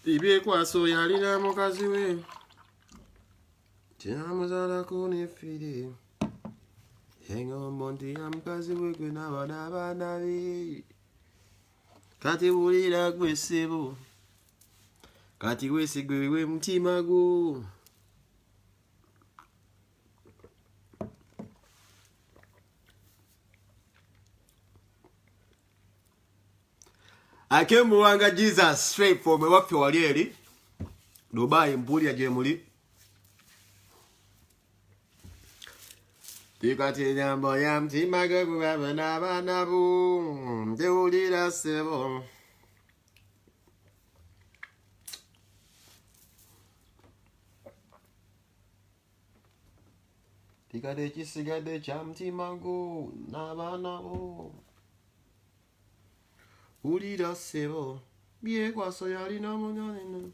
Bibi kwa so yalina mukazi we. Tinamuzala kunifidi. Hengo monti ya mukazi we kwena bana be. Kati wulira gwe sebo. Kati wesigwe mutima gwo. Akemuwanga Jesus straight for me wapi walieri. Dubai mpuli ya jemuli. Tikati jambo ya mtima gwe bana bu. Mteulira sebo. Tikade chisigade cha mtima gwo nabana bu. Ulira sebo. Bie kwa so yali na munyanene.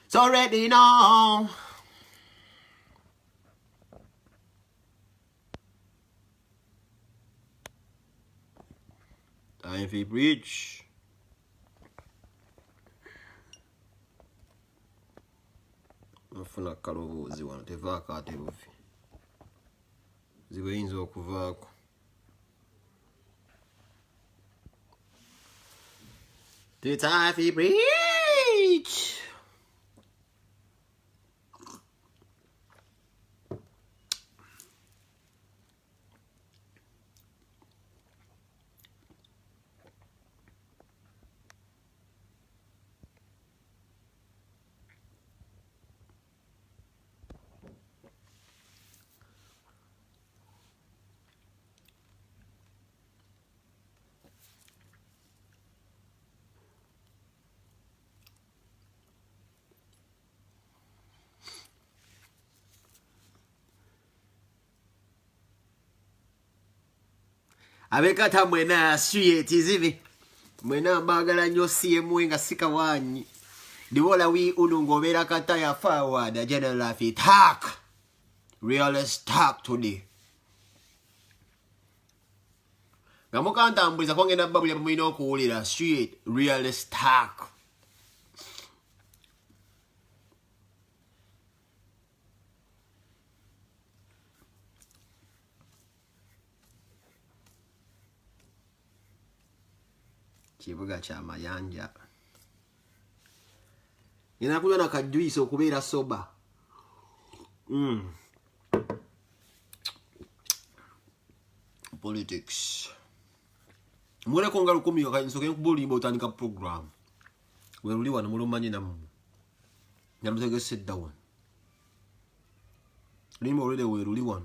It's already now. Time for bridge. Nafuna karovuzi wana tevaka aterufi. Ziwe inzo okuvako. The time for bridge. Abekata mwena asuye tizivi. Mwena mbagala nyo siye nga sika wanyi. Diwola wi unungobera kata ya forward. General Lafi talk. Realist talk today. Ngamuka ntambuliza kwange na babu ya mwino kuulira straight realist talk. Kibuga cha mayanja. Inakuja na kajuisi okubera soba. Politics. Mwere konga lukumi yokansoke kubuli botanika program. Weruliwa na mulumanye na mu. Nyamutege sit down. Limo already weruliwa.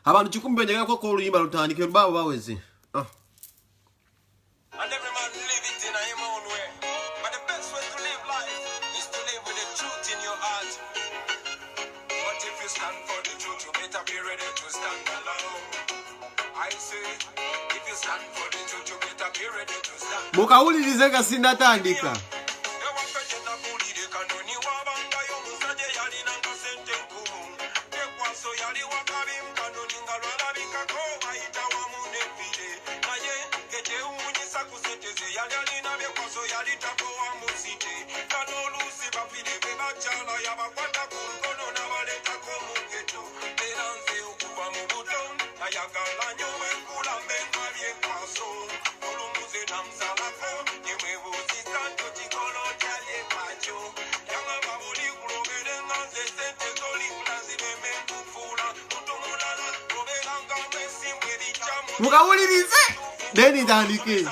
Abantu chikumbe njagala ko koluyimba lutandike babo baweze. And every man live it in his own way. But the best way to live life is to live with the truth in your heart. But if you stand for the truth, you better be ready to stand alone. I say, if you stand for the truth, you better be ready to stand. Mukawulirizenga sinatandika. Mukawulirize deni tandike.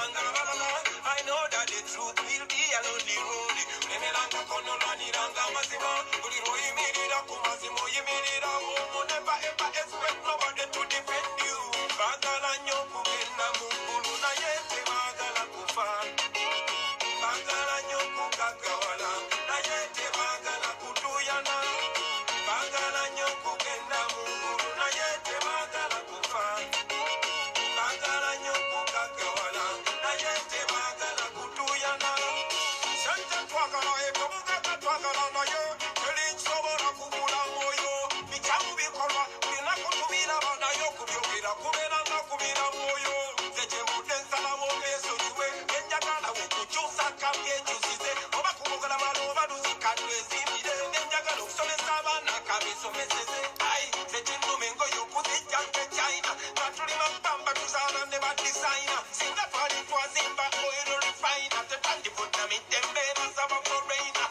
someseze ai zetindu mengo yokuzijjange China natulima mpamba tuzaala ne badesigner singa twali twazimba oil refiner tetandifuna mittembeera z'abaforeina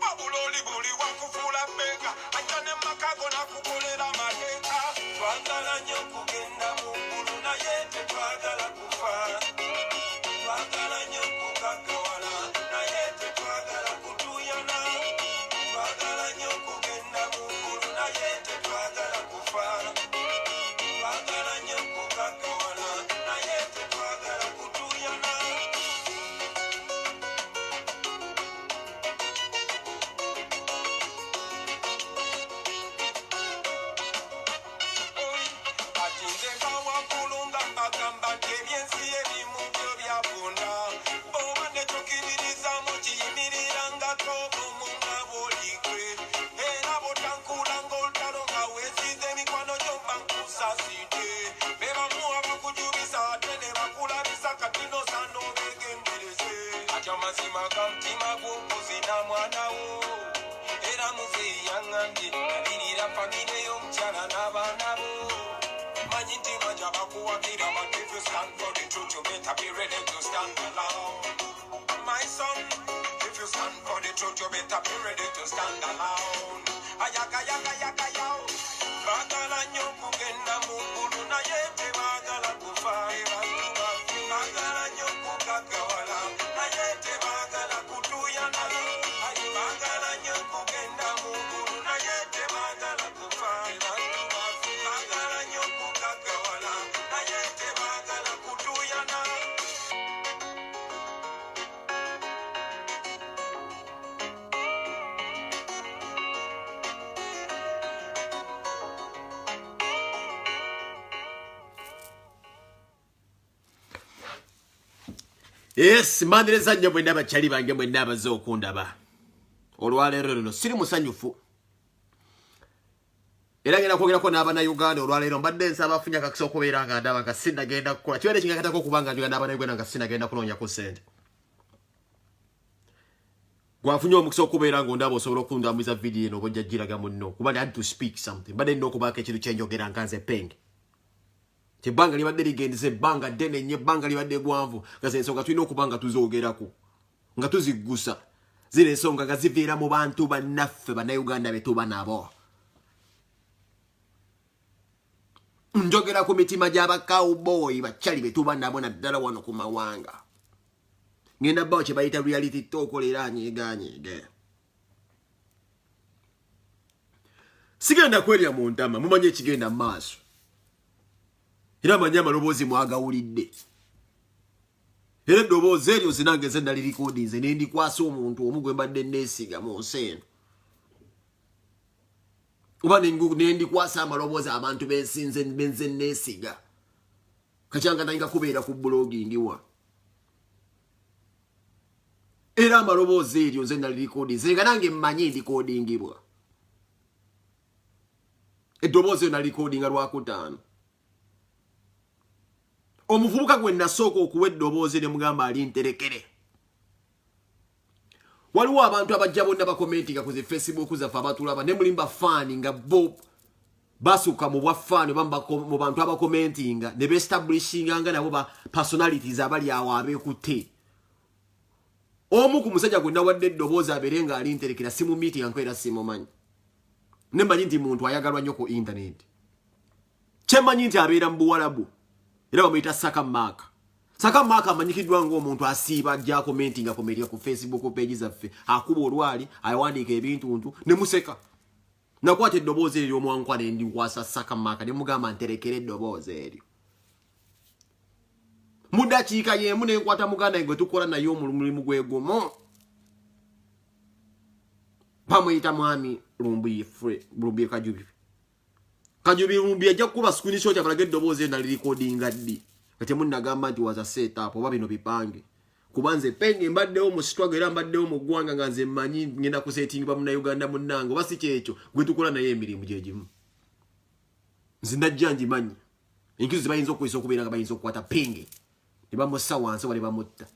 babuloli buli wakufuula bega ajja ne makago nakukolera mateeka twagala nnyo kugenda mu ggulu naye tetwagala kufa twagala nnyo kugagawala naye tetwagala kutuyana twagala nnyo kugenda mu ggulu naye tetwagala kufa twagala nnyo kugagawala naye tetwagala kutuyana ati nze ngawakulunga mbagamba nti ebyensi ebimu byo byafunda oba ne tukiririzamu kiyimirirangako omu nga bwolikwe era botankulanga olutalo nga weesize emikwano gyomba nkusasite be bamu abakujubisa ate ne bakulabisa kati nosaana obeegendereze ati amazima ga mutima gw'okuzina mwanawo era muzeeyi yaŋŋambye nalirira famire y'omukyala n'abaana bo manyi nti bajja bakuwagira but if you stand for the truth you better be ready to stand alone my son if you stand for the truth you better be ready to stand alone ayakayakayakayaw bagala nnyo kugenda mu ggulu naye tebaagala kufa bagala nnyo kugagawala naye tebaagala kutuyana bagala nnyo kugenda mu ggulu naye tebaagala kufa bagala nnyo kugagawala naye tebaagala kutuyana Yes, mandereza nnyo mwenna bakyali bange mwenna abaze okundaba. Olwaleero luno siri musanyufu. Era ngenda kwogerako n'abaana Uganda olwaleero mbadde nsaba afunye akakisa okubeera nga ndaba nga sinnagenda kukola. Kibaade kingakatako okubanga njogera n'abaana Uganda nga sinnagenda kunoonyako ssente. Gwafunye omukisa okubeera ng'ondaba osobola okundambuza vidiyo eno obojja giraga munno. Kuba I had to speak something. Mbadde nnina okubaako ekintu kye njogera nga nze penge. Tebanga libadde ligendeze banga ddene nnyo banga libadde gwanvu nga z'ensonga tulina okuba nga tuzoogerako nga tuziggusa zino ensonga nga ziviira mu bantu bannaffe bannayuganda be tuba nabo njogera ku mitima gy'abakawuboyi bakyali be tuba nabo naddala wano ku mawanga ngenda bbawo kye bayita reality talk olera anyiigaanyiige sigenda kwerya mu ntama mumanye ekigenda mu maaso era manyi amaloboozi mwagawulidde era eddoboozi eryo zinange ze nali likodinze ne ndikwasa omuntu omu gwe mbadde neesiga mu nsi eno oba ne ndikwasa amaloboozi abantu benze neesiga kakyanga nayinga kubeera ku blogging wa era amaloboozi eryo nze nali likodinze nga nange mmanyi ndikodingibwa eddoboozi eryo nali likodinga Lwakutaano omuvubuka gwe nasooka okuwa eddoboozi ne mugamba ali nterekere waliwo abantu abajja bonna bakomentinga ku zi Facebook zaffe abatulaba ne mulimba faani nga bo basuka mu bwa faani mu bantu abakomentinga ne beestablishinga nga nabo ba personalities abali awo abeekutte omu ku musajja gwe nawadde eddoboozi abeere nga ali nterekera simu meeting ankwera simumanyi ne mmanyi nti muntu ayagalwa nnyo ku internet kye mmanyi nti abeera mu Buwarabu era bamuyita Saka Mark. Saka Mark amanyikiddwa ng'omuntu asiiba ajja commentinga komeria ku Facebook page zaffe akuba olwali awandiika ebintuntu ne museka. Nakwata eddoboozi eryo omwankwa ne ndikwasa Saka Mark ne mugamba nterekere eddoboozi eryo. Mu ddakiika y'emu ne nkwata muganda gwe tukola naye omulimu gwe gumu. Bamuyita mwami Lumbuye Kajubi. Kajubi Lumbuye ajja kukuba screenshot abalaga eddoboozi na recordinga ddi. Kati munnagamba nti waza setup oba bino bipange. Kubanze penge mbaddewo mu struggle era mbaddewo mu ggwanga nga nze mmanyi ngenda kusetinga Munnayuganda munnange oba si kyekyo gwe tukola naye emirimu gye gimu. Nze najja ngimanyi. Enkizo bayinza okuyisa okubeera nga bayinza okukwata penge. Ne bamussa wansi oba ne bamutta.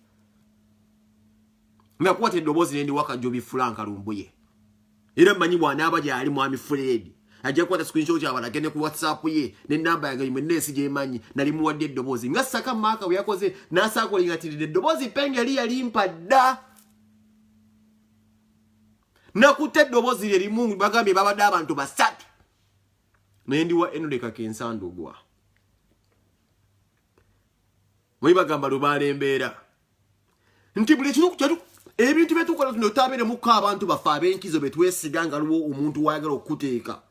Nakwata eddoboozi ne ndiwa Kajubi Frank Lumbuye. Era mmanyi bw'anaaba gy'ali mwami Fred ajja kukwata screenshot y'abantu agende ku WhatsApp ye ne namba yange mwenesi gyemanyi nali muwadde eddobozi nga Saka Maka bwe yakoze n'asaakolingatirira eddobozi Penge yali yalimpa dda nakutte eddobozi lye limu bagambye babadde abantu basatu naye ndiwa Enoleka Kensandugwa mwe bagamba lubaala embeera nti buli kimu ebintu byetukola tuno tabeeremu abantu bafe ab'enkizo betwesiga nga luwo omuntu wayagala okuteeka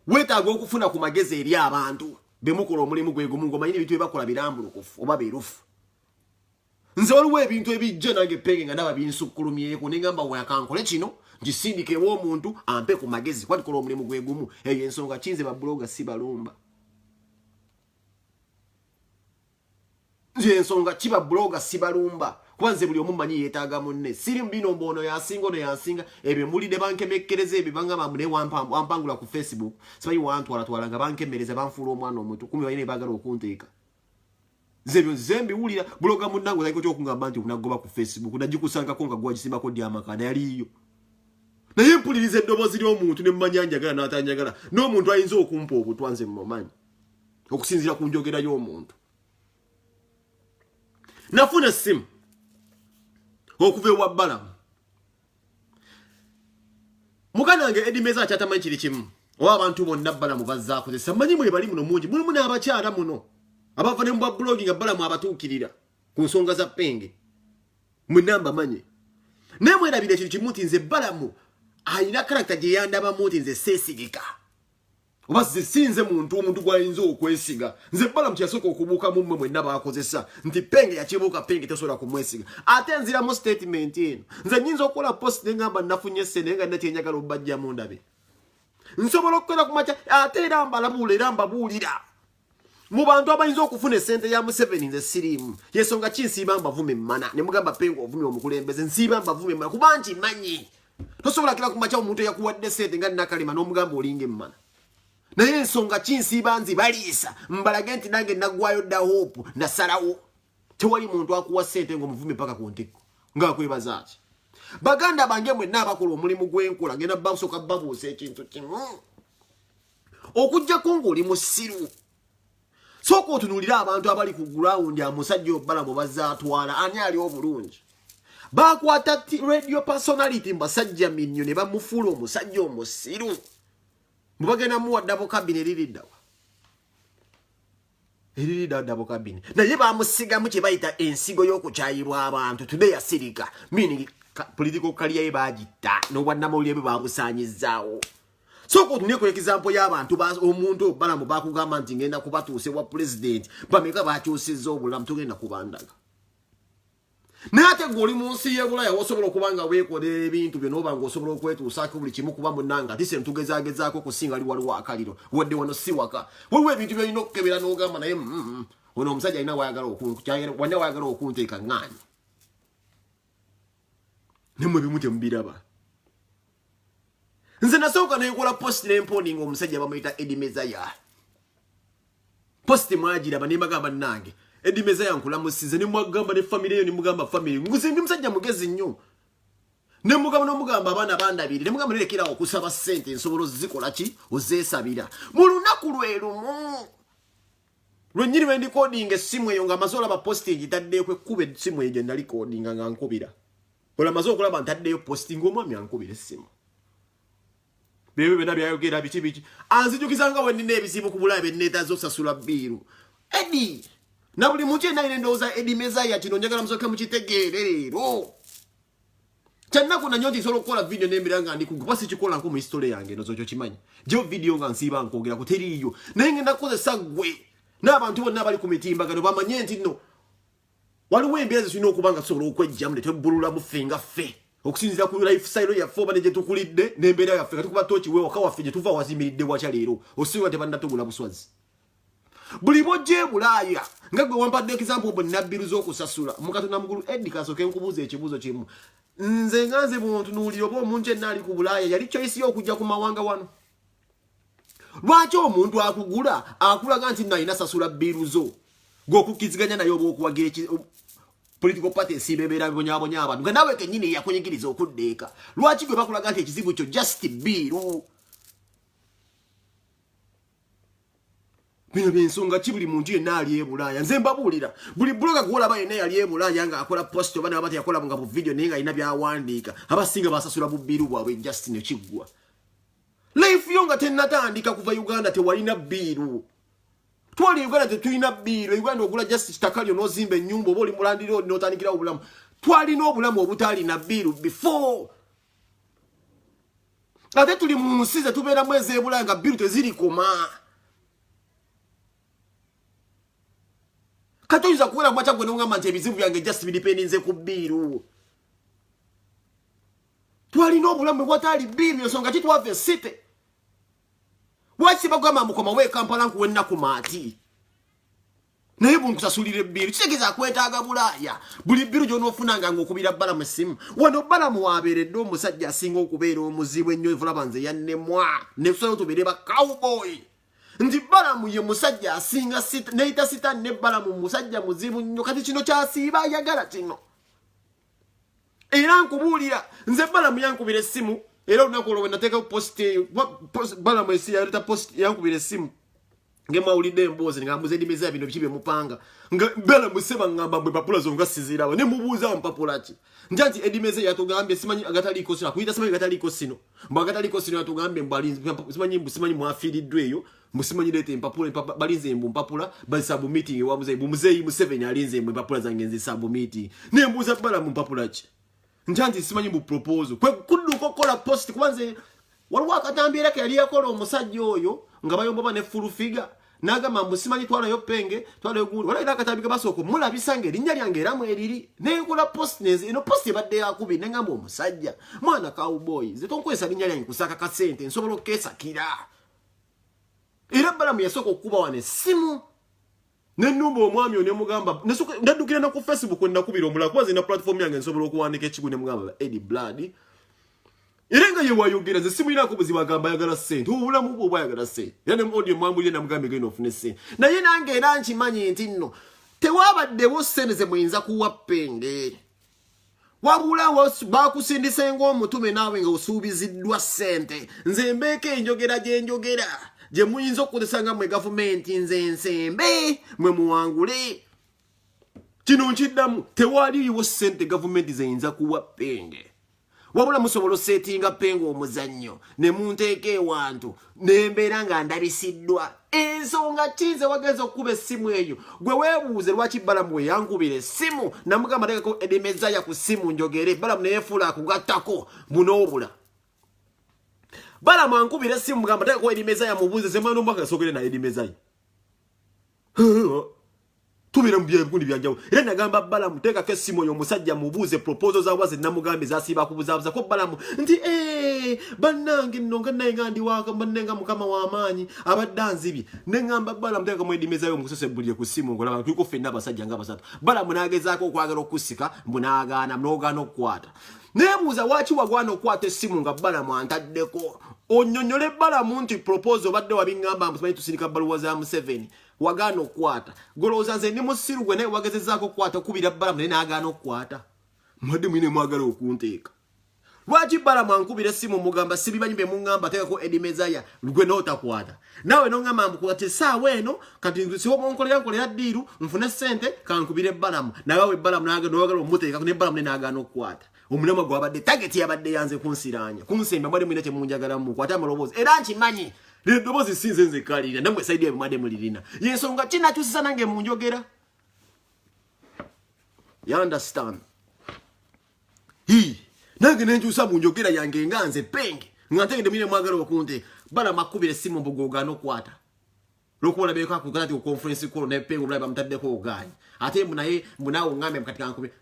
weetaaga okufuna ku magezi eri abantu bemukola omulimu gwe gumu ng'omanyini ebintu bye bakola birambulukufu oba birufu nze waliwo ebintu ebijja nange Penge nga ndaba binsukkulumyeko ne ngamba wakankole kino ngisindikewo omuntu ampe ku magezi kuba tukola omulimu gwe gumu eyo ensonga kinze babuloga si balumba nze ensonga kiba buloga si balumba kwanze buli omumanyi yeetaaga munne siri mbino mbono yasinga ono yasinga ebyo mbulidde bankemekkereza ebyo bangamba mune wampangula ku Facebook simanyi wantwalatwala nga bankemereza banfuula omwana omutu kumi balina baagala okunteeka zebyo zembiwulira buloga munnange ozaiko kyokungamba nti nagoba ku Facebook nagikusangako nga gwagisimbako ddi amakana yaliyo naye mpuliriza eddoboozi ly'omuntu ne mumanya njagala n'atanjagala n'omuntu ayinza okumpa obutwanze mumanyi okusinziira ku njogera y'omuntu nafuna essimu okuva ewa Balamu mukanange Edimeza akyatamanyi kiri kimu oba abantu bonna Balamu bazaakozesa manyi mwe bali muno mungi mulimu n'abakyala muno abava ne mubwa blogi nga Balamu abatuukirira ku nsonga za Penge mwenamba manyi naye mwerabire kiri kimu nti nze Balamu ayina karakita gye yandabamu nti nze seesigika oba sinze omuntu gwayinza okwesiga nze Balamu kyasooka okubuuka mu mmwe mwenna baakozesa nti Penge yakibuuka Penge tosobola kumwesiga ate nziramu statement eno nze nnyinza okukola post ne ngamba nafunye ssente naye nga nakyenjagala obbajjamu ndabe nsobola okukola ku makya ate era mbalabuula era mbabuulira mu bantu abayinza okufuna essente ya Museveni nze siriimu yensonga ki nsiiba mbavume mmana ne mugamba Penge ovumye omukulembeze nsiiba mbavume mmana kuba nti manyi tosobola kira ku makya omuntu eyakuwadde ssente nga Nakalema n'omugamba olinga emmana naye ensonga kinsiiba nzibaliisa mbalage nti nange naggwayo dda hope nasalawo tewali muntu akuwa ssente ng'omuvume paka ku ntikko ngaakwebaza ki baganda bange mwenna abakola omulimu gw'enkola genda basooka babuusa ekintu kimu okuggyako ng'oli musiru sooka otunuulira abantu abali ku gurawundi amusajja Balamu bazaatwala ani ali obulungi bakwata radio personality mbasajja minnyo ne bamufuula omusajja omusiru mubagenda muwa dabo kabine eririddawa dabo kabine naye bamusigamu kye bayita ensigo y'okukyayirwa abantu today yasirika meaning political career ye bagitta n'obwannamawulire bwe babusaanyizaawo sooka otuneko example y'abantu omuntu Balamu bakugamba nti ngenda kubatuuse wa president bameka bakyusizza obulamu tugenda kubandaga naye ate ng'oli mu nsi y'e Bulaya wosobola okuba nga weekolera ebintu byo n'oba ng'osobola okwetuusaako buli kimu kuba munnanga ati se ntugezaagezaako okusinga ali waliwo akaliro wadde wano si waka waliwo ebintu byolina okukebera n'ogamba naye ono omusajja alina wayagala okunteeka ŋŋaanyi nemwe bimu temubiraba nze nasooka nenkola post n'emponinga omusajja bamuyita Edimezaya post mwagiraba ne mbagamba nange Edimezaya nkulamusize ne mwagamba ne family eyo ne mugamba family nguzi ndi musajja mugezi nnyo ne mugamba n'omugamba abaana bandabiri ne mugamba nerekera okusaba ssente nsobolo zikola ki ozeesabira mu lunaku lwe lumu lwennyini bwe ndikodinga essimu eyo nga amaze olaba posting itaddeeko ekkuba essimu eyo gye nali kodinga nga nkubira olwo amaze okulaba ntaddeyo posting omwami ankubira essimu bebyo byonna byayogera biki anzijukiza nga bwe nnina ebizibu ku Bulaya bye nneetaaza okusasula bbiiru Edi na buli muntu yenna alina endowooza Edimezaya kino njagala musooke mukitegeere leero kyannaku nanyo nti nsobola okukola vidiyo n'embeera nga ndi kuba sikikola nko mu hisitole yange eno zokyo kimanyi gyo vidiyo nga nsiiba nkwogera ku teriiyo naye ngenda kukozesa ggwe n'abantu bonna abali ku mitimbagano bamanye nti nno waliwo embeera zitulina okuba nga tusobola okwejjamu ne twebbululamu ffe nga ffe okusinziira ku lifestyle yaffe oba ne gye tukulidde n'embeera yaffe nga tukuba tooki wewaka waffe gye tuva wazimiridde wakya leero osinga tebannatugula buswazi buli bojje Bulaaya nga gwe wampadde example bwe nabbiruza okusasula mukatona mugulu Edi kasooke nkubuuza ekibuuzo kimu nze nga nze bwontunuulira oba omuntu yenna ali ku Bulaaya yali choice y'okujja ku mawanga wano lwaki omuntu akugula akulaga nti nalina sasula bbiruzo gw'okukkiziganya naye oba okuwagira political party ensiiba ebeera bibonyabonya abantu nga naawe kennyini yakunyigiriza okuddeeka lwaki gwe bakulaga nti ekizibu kyo just bbiiru bino byensonga ki buli muntu yenna ali ebulaya nze mbabuulira buli bloga kuolaba yenna yali ebulaya nga akola post oba nabati yakola nga bu video naye nga alina byawandiika abasinga basasula bubbiru bwabwe Justin Kiggwa life yo nga tennatandika kuva Uganda tewalina bbiru twali Uganda tetulina bbiru Uganda ogula just takalyo n'ozimba ennyumba oba oli mulandira oli n'otandikira obulamu twalina obulamu obutalina bbiru before ate tuli mu nsi ze tubeeramu ez'ebulaya nga bbiru tezirikoma katoyinza kuwera mwacha gwe n'ongamba nti ebizibu byange just bidipendinze ku bbiru twalina obulamu bwatali bbiru ensonga ki twava esite waki bagamba mukoma we Kampala nkuwe ennaku maati naye bunkusasulira ebbiru kitegeeza kwetaaga bulaya buli bbiru gy'onoofunanga ng'okubira Balamu essimu wano Balamu wabeeredde omusajja asinga okubeera omuzibu ennyo evulaba nze yannemwa ne tusalawo tubeere ba cowboy nti Balamu ye musajja asinga neyita sitaani ne Balamu musajja muzibu nnyo kati kino kyasiiba ayagala kino era nkubuulira nze Balamu yankubira essimu era olunaku olwo nateeka post Balamu esi yaleta post yankubira essimu ngemawulidde emboozi ngambuza edimeza bino biki bemupanga Balamu seba ngamba bwe papula zo nga sizirawo ne mubuuza mpapula ki njanti edimeza yatugambye simanyi agataliko sino kuyita simanyi agataliko sino mbo agataliko sino yatugambye mbali simanyi mwafiiriddwa eyo musimanyi lete empapula balinze embu mpapula basabu meeting wa muzeyi Museveni alinze embu mpapula zange nzisabu meeting ne mbuuza Balamu mpapula ki njanti simanyi mu proposal kwe kudduka okola post kubanze waliwo akatambiera ke yali yakola omusajja oyo nga bayomba ne full figure nagamba musimanyi twalayo penge twalayo gundi wala akatambika basoko mulabisanga erinnya lyange era mweriri nenkola post neze eno post ebadde yakubi nengamba omusajja mwana cowboy ze tonkwesa linnya lyange kusaka kasente nsobola okukesakira era Balamu yasooka okukuba wane essimu nenumba omwami one mugamba ndaddukira na ku Facebook nakubira omulala kuba zina platform yange nsobola okuwandika ekigu ne mugamba Eddie Blood irenga ye wayogera ze simu inako buzibu agamba yagala sente obulamu bwo bwayagala sente era ne audio mwambulye namugambe genda ofune sente naye nange era nkimanyi nti nno tewabaddewo sente ze muyinza kuwa penge wabula bakusindise ng'omutume naawe nga osuubiziddwa sente nze mbeeko enjogera gye njogera gye muyinza okukozesa nga mwe gavumenti nze nsembe mwe muwangule kino nkiddamu tewaliiwo sente gavumenti zeyinza kuwa penge wabula musobola osetinga pengo omuzannyo ne munteeka ewantu nembeera nga ndabisiddwa ensonga kize wagenza okukuba essimu eyo gwe weebuuze lwaki Balamu we yankubira essimu namugamba teekako edimezaya ku ssimu njogere Balamu neyefuula akugattako munoobula Balamu ankubira essimu mugamba teekako edimezaya mubuuze zemwana omwaka gasogere naye edimezaya tubira mu byebundi byanjawo era nagamba Balamu teekako essimu oyo omusajja mubuuze proposal zaabwe namugambe zasiiba kubuzaabuza ko Balamu nti bannange nno nga naye nga ndi waka bannenga mukama w'amaanyi abadde anzibye ne ngamba Balamu teekako mu edimezayo omukusose bulye ku ssimu ngolaba tuliko ffenna abasajja nga basatu Balamu n'agezaako okwagala okusika mbu n'agaana n'ogaana okukwata neebuuza waaki wagwana okukwata essimu nga Balamu antaddeko onnyonnyole Balamu nti proposal obadde wabiŋŋamba mbu simanyi tusindika bbaluwa za Museveni wagaana okukwata golowooza nze ndi musiru gwe naye wagezezaako okukwata okubira Balamu naye n'agaana okukwata mwadde mwine mwagala okunteeka lwaki Balamu ankubira essimu mugamba sibimanyi bye muŋŋamba teekako edimezaya gwe n'otakwata naawe n'oŋŋamba mbukwata essaawa eno kati siwomonkolera ddiiru nfune ssente kankubire Balamu nawe Balamu n'owagala omuteekako ne Balamu ne n'agaana okukwata omulamwa gwabadde tageti yabadde yanze kunsiraanya kunsemba mwade mwine temunjagala mukwate amaloboozi era nkimanyi eddoboozi sinze nzekalirira nammwe saidi ebyo mwade mulirina yensonga kinakyusisa nange munjogera you understand nange nenkyusa munjogera yange nga nze penge nga ntegedde mwine mwagala okunteeka Balamu akubira essimu mbu gwogaana okukwata lwokuba olabeeko akugala ti okonferensi kolo naye penge omulala bamutaddeko ogaanye ate naye naawe oŋŋambye mukati kankubira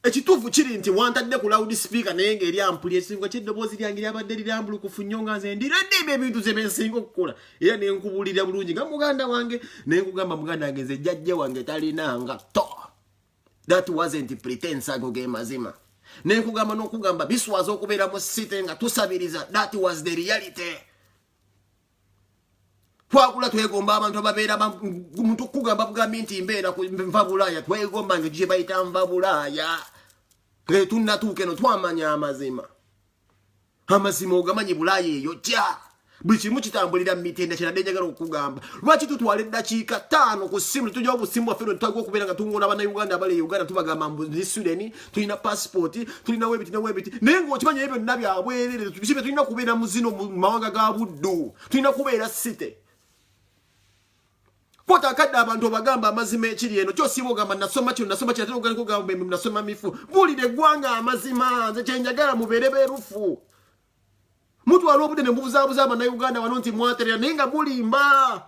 ekituufu kiri nti wantadde ku loud speaker naye ng'eri ampuli ekisinga ky'eddoboozi lyange lyabadde lirambulukufu nnyo nga nze ndiredde ebintu ze bensinga okukola era ne nkubuulira bulungi nga muganda wange ne nkugamba muganda wange nze jjajja wange talinanga to that wasn't pretense ago ge mazima ne nkugamba n'okugamba biswaza okubeera mu site nga tusabiriza that was the reality twakula twegomba abantu ababeera muntu kugamba bugambi nti mbeera nva bulaaya twegomba nga gye bayita nva bulaaya tunnatuuka eno twamanya amazima ogamanyi bulaaya eyo tya buli kimu kitambulira mu mitenda kinadde njagala okugamba lwaki tutwala eddakiika 5 ku ssimu tujja obusimu waffe twagwa okubeera nga tungona abannayuganda abali Uganda tubagamba mbu Sweden tulina passport tulina webiti naye ng'okimanya ebyo byonna byabwerere tukibe tulina kubeera mu zino mu mawanga ga buddu tulina kubeera site Kwata akadde abantu bagamba amazima ekiri eno kyosiba ogamba nasoma kino ate ogenda kugamba nasoma mifu bulire eggwanga amazima nze kyenjagala mubeere beerufu mutwala obudde ne mubuzaabuza abannayuganda wano nti mwaterera naye nga mulimba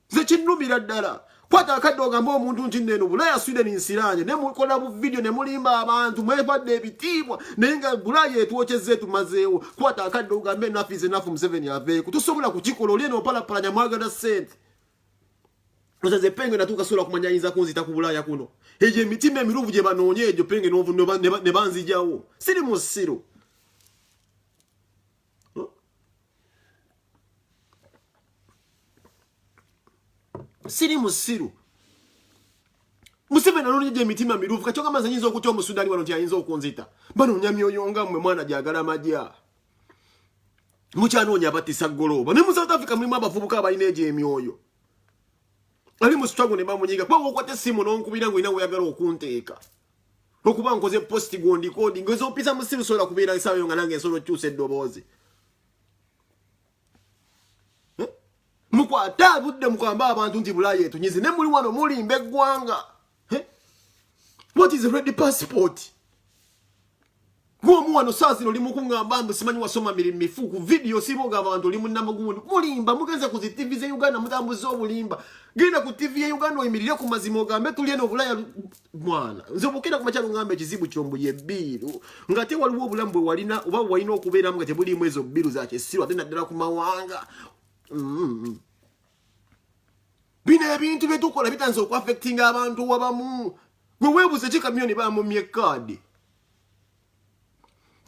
ze kinnumira ddala kwata akadde ogamba omuntu nti nno eno Bulaaya Sweden nsiranye ne mukola bu video ne mulimba abantu mwepadde ebitiibwa naye nga Bulaaya etwokyezze tumazeewo kwata akadde ogamba enough is enough Museveni aveeko tusobola kukikola oli eno opalapalanya mwagala ssente ozaze penge natuuka sobola kumanya ayinza kunzita ku Bulaaya kuno egyo emitima emiruvu gye banoonye egyo penge ne banzijawo siri mu ssiro siri musiru Museveni alonye emitima mirufu kachoka mazanyinza okutya omusudani wano tyayinza okunzita banoonya myoyo nga mmwe mwana gyagala majja mukyanoonya abatisa goloba ne mu South Africa mulimu abavubuka abalina egyo emyoyo ali mu struggle ne bamunyiga kuba okwata essimu n'onkubira ng'olina weeyagala okunteeka okuba nkoze post gondi kodi ng'ezopisa musiru sobola kubeera esaawa yo nga nange nsobola okukyusa eddoboozi mukwata abudde mukamba abantu nti Bulaaya etunyize ne muli wano mulimba eggwanga what is a ready passport gwomu wano saa zino oli mukungamba mbu simanyi wasoma mirimu mifu ku video siba ogamba abantu oli munnamagundu mulimba mugenze ku zi TV ze Uganda mutambuze obulimba genda ku TV ye Uganda oyimirire ku mazima ogambe tuli eno Bulaaya mwana nze bukira ku makyalo ngambe ekizibu kyombu ye bbiru nga te waliwo obulamu bwe walina oba walina okubeeramu nga tebulimu ezo bbiru za kyesiru ate naddala ku mawanga bino ebintu byetukola bitanze okuaffectinga abantu wabamu gwe weebuze kikamyoni bamumye kaadi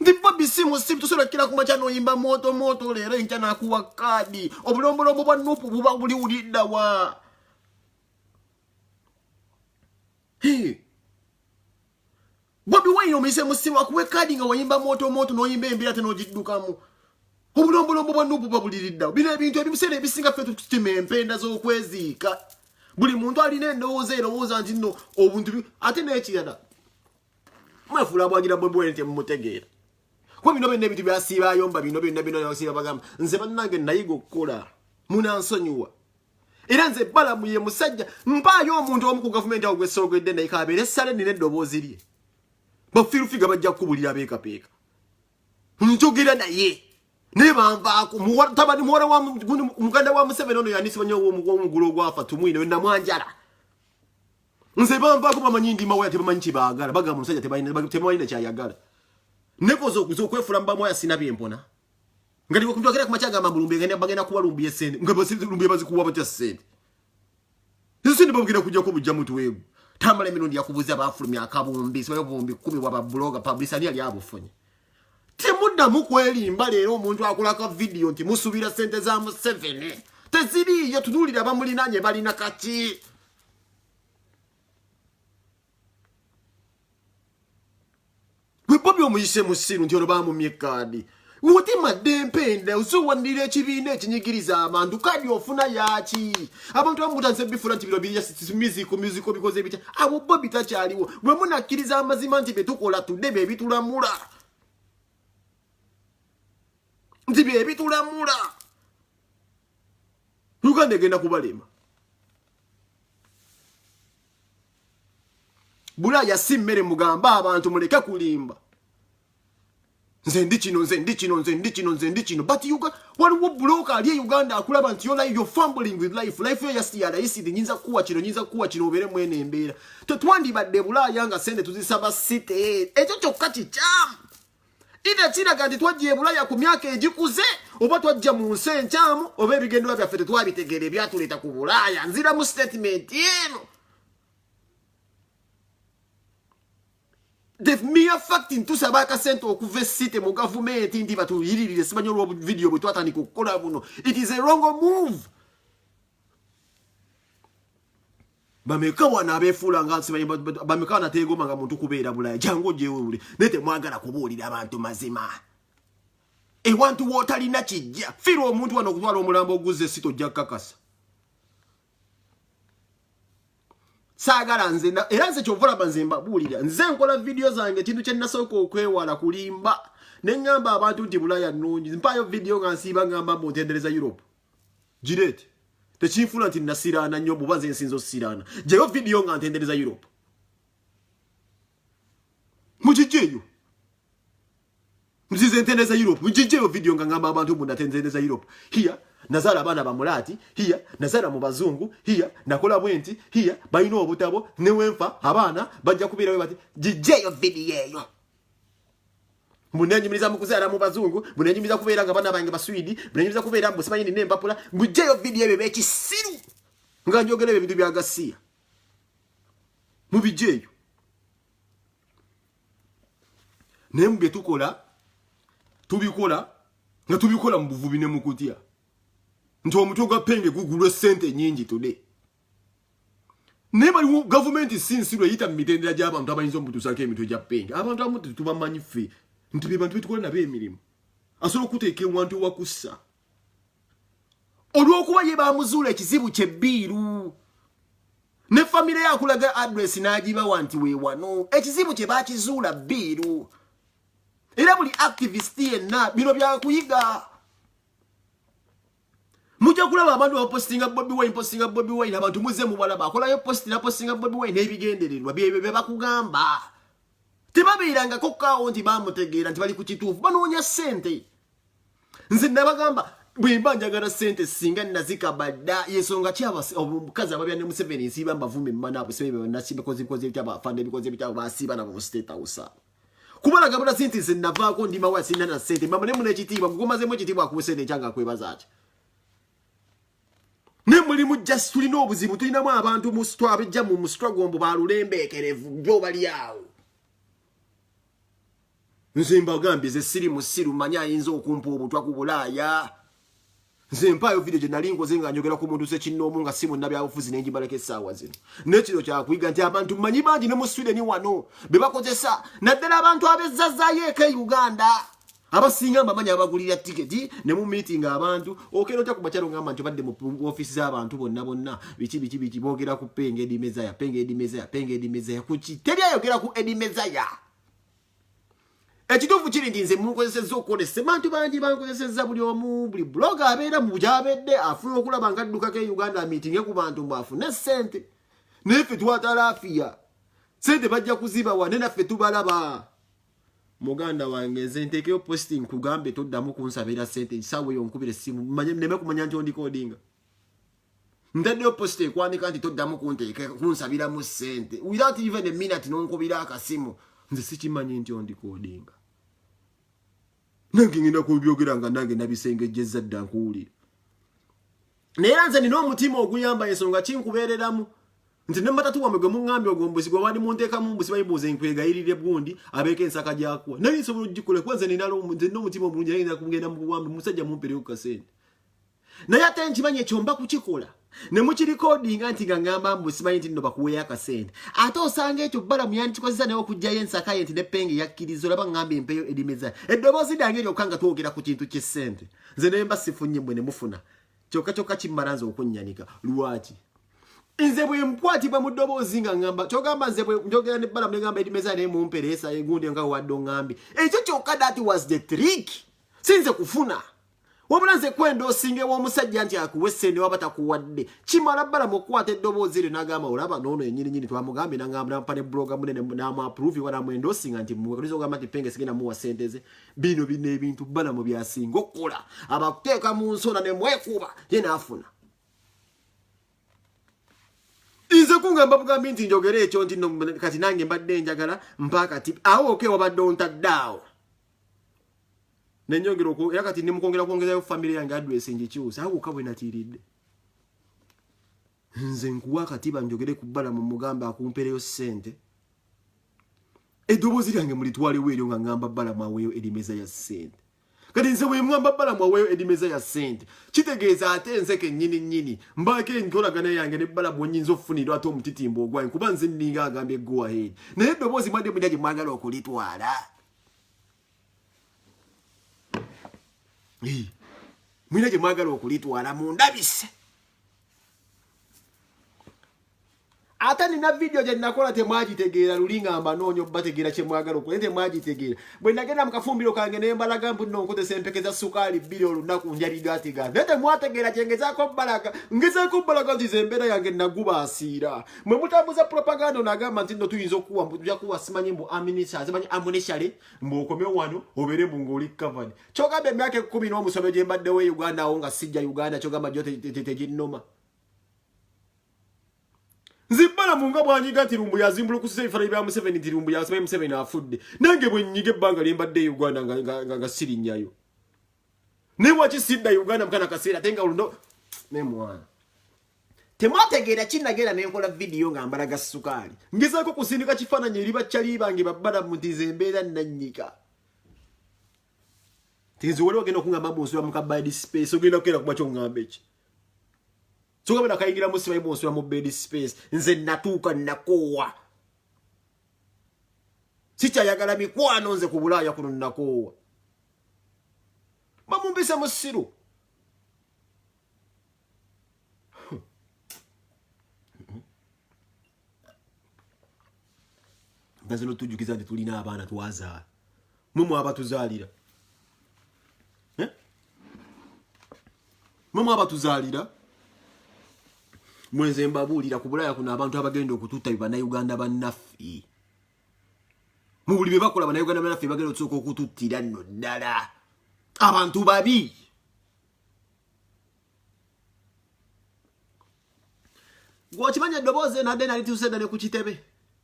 ndi babisi musibu tusobola kira ku makyalo oyimba moto leero enkya nakuwa kaadi obulombolombo bwa nupu buba buli wulidda wa Bobi Wine omise musimu akuwe kaadi nga wayimba moto n'oyimba embira ate n'ogiddukamu obulombolombo bwa nupu babuliridda bino ebintu ebimuseera ebisinga ffe tutima empenda z'okweziika buli muntu alina endowooza erowooza nti nno obuntu ate n'ekirala mwefuula bwagira Bobi Wine temumutegeera kuba bino byonna ebintu byasiiba ayomba bino byonna basiiba bagamba nze bannange nayiga okukola munansonyiwa era nze balamu ye musajja mpaayo omuntu omu ku gavumenti awo gwesoogedde naye kabeera essale nina eddoboozi lye bafirufiga bajja kukubulira beekapeeka njogera naye ne banvaako tabani muwala wa muganda wa Museveni ono yanisibanya omugulu ogwafa tumwine we namwanjala nze banvaako bamanyi ndi mawaya tebamanyi kibaagala bagamba omusajja tebamanyi kyayagala nekoza okuza okwefula mu bamwaya sina byempona nga liwe kumutwakira ku makyaga amambulumbi bagenda kuba lumbi esente nga lumbi bazikuwa batya sente ezo sente babugenda kujjako bujja mutuweegu tamala emirundi yakubuza abafulumya akabumbi sibayo bumbi 10 bwababloga publisher ali abufunye temuddamu kwerimba leero omuntu akolako video nti musubira sente za Museveni teziriyo tunuulira abamulinanye balina kati gwe Bobi omuyise musiru nti ono bamumye kaadi wotimadde empenda osuwanirira ekibiina ekinyigiriza abantu kaadi ofuna yaki abantu bamutanze bifuna nti bino birya musico bikoze bitya abo Bobi takyaliwo bwe munakkiriza amazima nti betukola tudde bebitulamula nti bebitulamula Uganda egenda kubalema Bulaaya si mmere mugamba abantu muleke kulimba nze ndi kino but waliwo buloka ali Uganda akulaba nti you're fumbling with life yo yasiyala isidi nyinza kuwa kino obere mwene embeera tetwandibadde Bulaaya nga sente tuzisaba site ekyo kyokka kikyamu ite kiraga nti twajja Bulaaya ku myaka egikuze oba twajja mu nsi enkyamu oba ebigendera byaffe tetwabitegeera ebyatuleeta ku Bulaaya nzira mu statement eno the mere fact ntusaba akasente okuva esite mu gavumenti ndi batuyiririre simanyi olwo video bwe twatandika okukola buno it is a wrong move bameka wana abefuula nga simanyi bameka wana teegoma nga muntu kubeera Bulaaya jangu ogyewe uli naye temwagala kubuulira abantu mazima ewantu wootalina kijja fira omuntu wano okutwala omulambo oguzze si tojja kakasa saagala nze era nze kyovulaba nze mbabuulira nze nkola vidiyo zange kintu kye nasooka okwewala kulimba ne ŋŋamba abantu nti Bulaaya nnungi mpaayo vidiyo nga nsiiba ŋŋamba mbu ntendereza Europe gireete tekinfuna nti nasiraana nnyo buba nze nsinza osiraana gyeyo vidiyo nga ntendereza Europe mugijjeeyo nzize ntendereza Europe mugijjeeyo vidiyo nga ŋŋamba abantu mbu natendereza Europe hiya nazaala abaana bamulaati hiya nazaala mu bazungu hiya nakola bwenti hiya balina obutabo newenfa abaana bajja kubeerayo bati gijjeeyo vidiyo eyo munenjumiriza mu kuzaala mu bazungu munenjumiriza kubeera nga bana bange baswidi munenjumiriza kubeera mbu simanyi nina empapula ngujjeeyo vidiyo ebyo b'ekisiru nga njogera ebintu bya Gasiya mubijjeeyo naye mu bye tubikola nga tubikola mu buvubi ne mu kutya nti omutwe gwa Penge gugulwa ssente nnyingi today naye baliwo gavumenti sinsiru eyita mu mitendera gy'abantu abayinza omutuusako emitwe gya Penge abantu abamu tetubamanyi ffe nti be bantu betukola nabo emirimu asobola okuteeka ewantu wakussa olw'okuba ye bamuzuula ekizibu kye Bbiiru ne famire yakulaga adresi n'agibawa nti weewano ekizibu kye bakizuula Bbiiru era buli activist yenna bino byakuyiga mujja kulaba abantu abapostinga Bobi Wine abantu muze mubalaba akolayo postinga Bobi Wine n'ebigendererwa bye bakugamba tebabeerangako kaawo nti bamutegeera nti bali ku kituufu banoonya ssente nze nabagamba bwe mba njagala ssente singa nazikabadda yensonga ki omukazi ababya ne Museveni nsiiba mbavumbe mmana bikoze byabafande bikoze byabo basiiba nabo mu State House kubalaga bula ssente nze navaako ndimawa sina na ssente mama ne munekitiibwa gugomazemu ekitiibwa akuusente ekyanga akwebaza ati ne mulimu just tulina obuzibu tulinamu abantu mu sitwa abejja mu struggle mbu balulembeekerevu byo bali awo nze mbagambye ze siri musiru manya ayinza okumpa obutwa ku Bulaaya nze mpaayo vidiyo gye nali nkoze nga njogera ku muntu sekinnoomu nga si munnabyabufuzi n'enjimbalako essaawa zino n'ekiro kyakuyiga nti abantu mmanyi bangi ne mu Sweden wano be bakozesa naddala abantu abezzazaayo eka e Uganda abasinga mbamanyi abagulira tiketi ne mu meeting abantu okero ojja kubakyalo ngamba nti badde mu ofiisi z'abantu bonna biki boogera ku Penge Eddie Mezaya kuki teri ayogera ku Eddie Mezaya ekituufu kiri nti nze mukozesezza okukolesa abantu bangi bankozesezza buli omu buli blogger abeera mu gyabedde afuna okulaba nga addukako e Uganda meeting ku bantu mbu afune ssente naye ffe twatalaafiya ssente bajja kuzibawa ne naffe tubalaba muganda wange nze nteekeyo posting kugambe toddamu kunsabira ssente nsaawa eyo nkubira essimu neme kumanya nti ondikodinga ntaddeyo post ekwanika nti toddamu kunsabiramu ssente without even a minute nonkubira akasimu nze sikimanyi nti ondikodinga nange ngenda kubyogera nga nange nabisengejjezza dda nkuwulira naye nze nina omutima oguyamba ensonga kinkubeereramu nti ne matatu wamwe gwe muŋŋambye ogwo mbusi gwe wali munteekamu mbusi bayibuuze nkwegayirire gundi abeeko ensaka gyakuwa naye nsobola ogikola kuba nze nina omutima omulungi naye ngenda kugenda mu buwambe musajja mumpereyo ku kasente naye ate nkimanyi ekyo mba kukikola ne mukirikodinga nti nga ŋŋamba mbu simanyi nti nno bakuweeyo akasente ate osanga ekyo balamu yandikikozesa naye okugjayo ensaka ye nti ne Penge yakkiriza olaba ŋŋambye empeeyo Eddie Mezaya eddoboozi lyange eryokka nga twogera ku kintu ky'essente nze naye mba sifunye mmwe ne mufuna kyokka kimmala nze okunnyanika lwaki nze bwe mkwatibwa mu ddoboozi nga ŋŋamba kyogamba nze bwe njogera ne balamu ne ŋŋamba Eddie Mezaya naye mumpereesa egundi nga wadde oŋŋambye ekyo kyokka that was the trick sinze kufuna wabula nze kwenda osingewo omusajja nti akuwa essente waba takuwadde kimala balamu okukwata eddoboozi eryo n'agamba olaba noono ennyininyini twamugambye nampa ne bloga munene n'amuapprove wanamwenda osinga nti muwakaliza ogamba nti Penge sigenda muwa ssente ze bino ebintu balamu byasinga okukola abakuteeka mu nsona ne mwekuba ye n'afuna nze kungamba bugambi nti njogera ekyo nti kati nange mbadde njagala mpakati awo oke wabadde ontaddeawo nenyongera era kati nimukongera kwongezayo family yange address ngikyusa awo kabwe natiiridde nze nkuwa akatiba njogere ku balamu mugambe akumpereyo ssente eddoboozi lyange mulitwalewo eryo nga ŋŋamba balamu aweeyo Eddie Mezaya ssente kati nze bwe ŋŋamba balamu aweeyo Eddie Mezaya ssente kitegeeza ate nze kennyini mbaako enkolagana yange ne balamu onyinza okufunirwa ate omutitimbo ogwange kuba nze nninga agambye go ahead naye eddoboozi mwadde mulya gye mwagala okulitwala Mwina gye mwagala okulitwala mundabise. Ate nina video gye nakola temwagitegeera luli ngamba noonyo bategeera kye mwagala okukola temwagitegeera. Bwe nagenda mu kafumbiro kange ne mbalaga mbu nno nkozesa empeke za sukaali 2 olunaku njaligaatiga. Naye temwategeera kye ngezaako bbalaga nti embeera yange nagubaasiira. Mwe mutambuza propaganda onagamba nti nno tuyinza okuwa tujja kuwa simanyi mbu amunishale mbu okome wano obeere mu ng'oli covered. Kyogamba emyaka 10 n'omusomo gye mbaddewo e Uganda awo nga sijja Uganda kyogamba gyo teginnoma. Nzibbala munga bwanyiga nti Lumbuya azimbulukusiza ebifaananyi bya Museveni nti Lumbuya asaba Museveni afudde. Nange bwe nnyiga ebbanga lye mbadde Uganda nga sirinnyayo. Ne bwaki sidda Uganda mukana kaseera ate nga oluno ne mwana. Temwategeera kinnageera ne nkola vidiyo nga mbalaga sukaali. Ngezaako kusindika kifaananyi eri bakyali bange babbala mu nti nze embeera nannyika. Tinzi wali ogenda okungamba bw'onsula mu kabadi space ogenda kukeera kuba ky'ongamba eki. So kama nakayingira musiba ibonsula mu bed space nze natuuka nakoowa. Sikyayagala mikwano nze ku Bulaaya kuno nakoowa. Bamumpisa musiru. Nze no tujjukiza nti tulina abaana twazaala. Mumwe abatuzaalira. Mumwe abatuzaalira. Mwenze mbabuulira ku Bulaaya kuno abantu abagenda okututta bannayuganda bannaffe. Mu buli bye bakola bannayuganda bannaffe bagenda okusooka okututtira nno ddala. Abantu babi. Gw'okimanya eddoboozi nadde nalituuse dda ne ku kitebe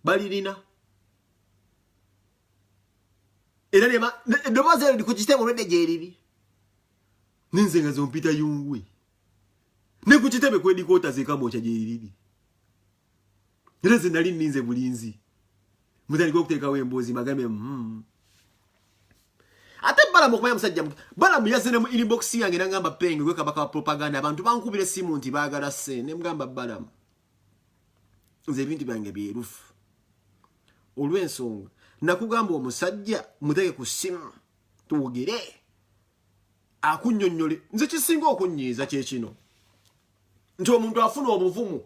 balirina. Era eddoboozi ero li ku kitebe olwedde gye riri. Ninze nga zompita yungwe. Ne ku kitebe kwedikoota zekamwokya gye riri. Era nze nali nninze bulinzi. Mutandika okuteekawo emboozi magambe ate Balamu okumanya musajja Balamu yazze ne mu inbox yange nangamba penge gwe kabaka wa propaganda abantu bankubira essimu nti baagala ssente ne mugamba Balamu nze ebintu byange byerufu olw'ensonga nakugamba omusajja muteke ku ssimu tuwogere akunnyonnyole nze kisinga okunnyiiza kyekino nti omuntu afuna obuvumu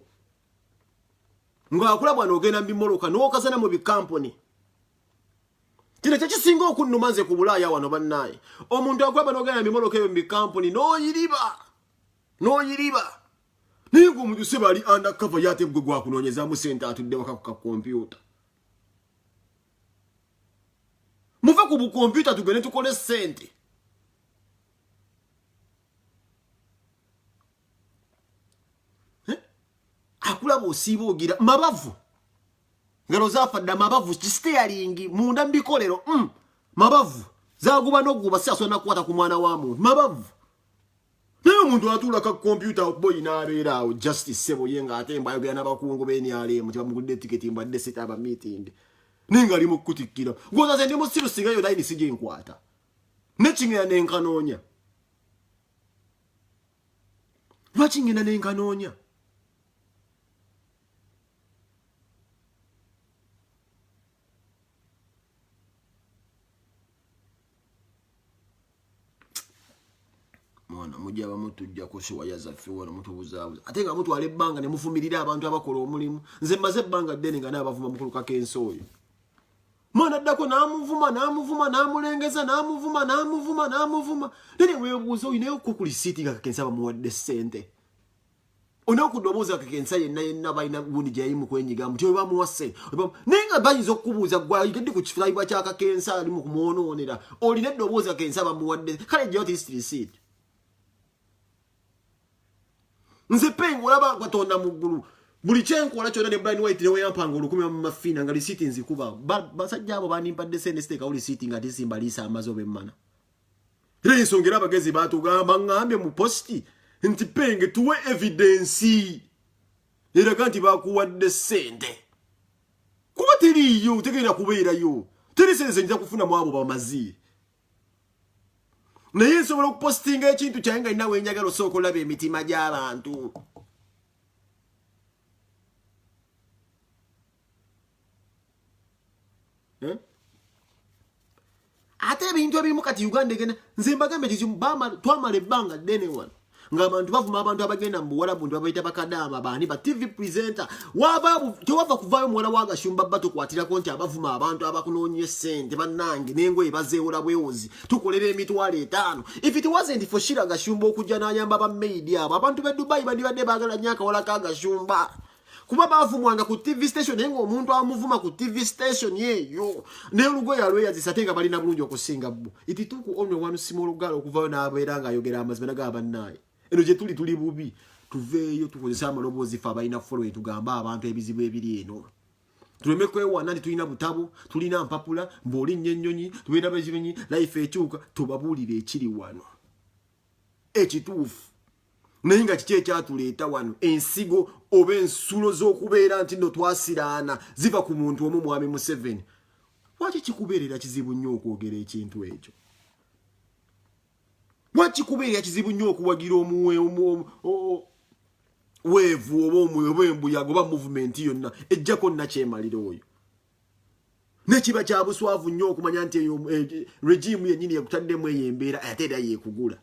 ng'akulabwa n'ogenda mu bimoloka n'okazana mu bikampuni. Kino kyekisinga okunnuma nze ku Bulaaya wano bannaaye. Omuntu akulaba n'ogenda mu bimoloka ebyo mu bikampuni n'oyiriba. Naye ng'omuntu se bali undercover y'ate gwe gwakunoonyezaamu ssente atudde waka ku kakompyuta. Muve ku bukompyuta tugende tukole ssente. Akulaba osiiba ogira mabavu ngalo zafadda mabavu kistealingi munda mbikolero mabavu zaguba n'oguba siaso nakwata ku mwana wa muntu mabavu naye omuntu atuula ka computer boy n'abeera awo justice sebo yenga ate mbayogera n'abakungu b'NRM tibamugudde tiketi mbadde seta aba meeting ninga ali mu kutikkira gwozaze ndi mu siru sigayo line sije nkwata nekingena n'enkanoonya lwaki ngenda n'enkanoonya. Mwana mujja bamutujja ko si wayaza ffe wano mutubuzaabuza ate nga mutwala ebbanga ne mufumirira abantu abakola omulimu nze mmaze ebbanga ddene nga n'abavuma mukuluka k'ensooyo mwana addako n'amuvuma n'amulengeza n'amuvuma nene weebuuza oyinayo ko ku lisiiti nga kakensa bamuwadde ssente onaokudobooza kakensa yenna balina gundi gye yayimu kwenyigamu nti oba bamuwa ssente naye nga bayinza okukubuuza gwayigedde ku kifulabwa kya kakensa ali mu kumwonoonera olina eddoboozi kakensa bamuwadde kale jjayo ti receipt. Nze pengo olaba Katonda mu ggulu buli kyenkola kyonna ne Brian White lewe yampanga 10 mu mafiina nga lisiti nzikuba basajja abo banimpadde sente siteeka lisiti nga tisimba liisa amazo bemmana era ensongera abagezi baatugamba ngambye mu posti nti penge tuwe evidence eraga nti bakuwadde sente kuba teriyo tegenda kubeerayo teri sente zenyiza kufuna mu abo bamazi naye nsobola okupostinga ekintu kyange nga nina wenjagala osooka olaba emitima gy'abantu ate ebintu ebimu kati Uganda egenda nze mbagambe kizibu twamala ebbanga ddene wano ng'abantu bavuma abantu abagenda mu Buwarabu nti babayita bakadaama baani ba TV presenter tewava kuvaayo muwala wa Gashumba bba tukwatirako nti abavuma abantu abakunoonye ssente bannange n'engoye bazeewola bwewozi tukolera emitwalo 5 if it wasn't for Shira Gashumba okujja n'ayamba bammeidi abo abantu b'e Dubai bandibadde baagala nnyo akawala ka Gashumba kuba bavumwanga ku TV station naye ng'omuntu amuvuma ku TV station yeeyo n'olugoye alweyazisa ate nga balina bulungi okusinga bbo itituuku onwe wanu simolugala okuvaayo n'abeera ng'ayogera amazima naga bannaye eno gye tuli bubi tuveeyo tukozesa amaloboozi ffe abalina follow tugamba abantu ebizibu ebiri eno tuleme kwewana nti tulina butabo tulina mpapula mb'olinnya ennyonyi tubeera bekinyonyi life ekyuka tubabuulire ekiri wano ekituufu naye nga kiki ekyatuleeta wano ensigo oba ensulo z'okubeera nti nno twasiraana ziva ku muntu omu mwami Museveni lwaki kikubeerera kizibu nnyo okwogera ekintu ekyo lwaki kubeerera kizibu nnyo okuwagira weevu oba embuyaga oba movement yonna ejjako nnakyemalira oyo nekiba kya buswavu nnyo okumanya nti regime yennyini yekutaddemu eyo embeera ate era yeekugula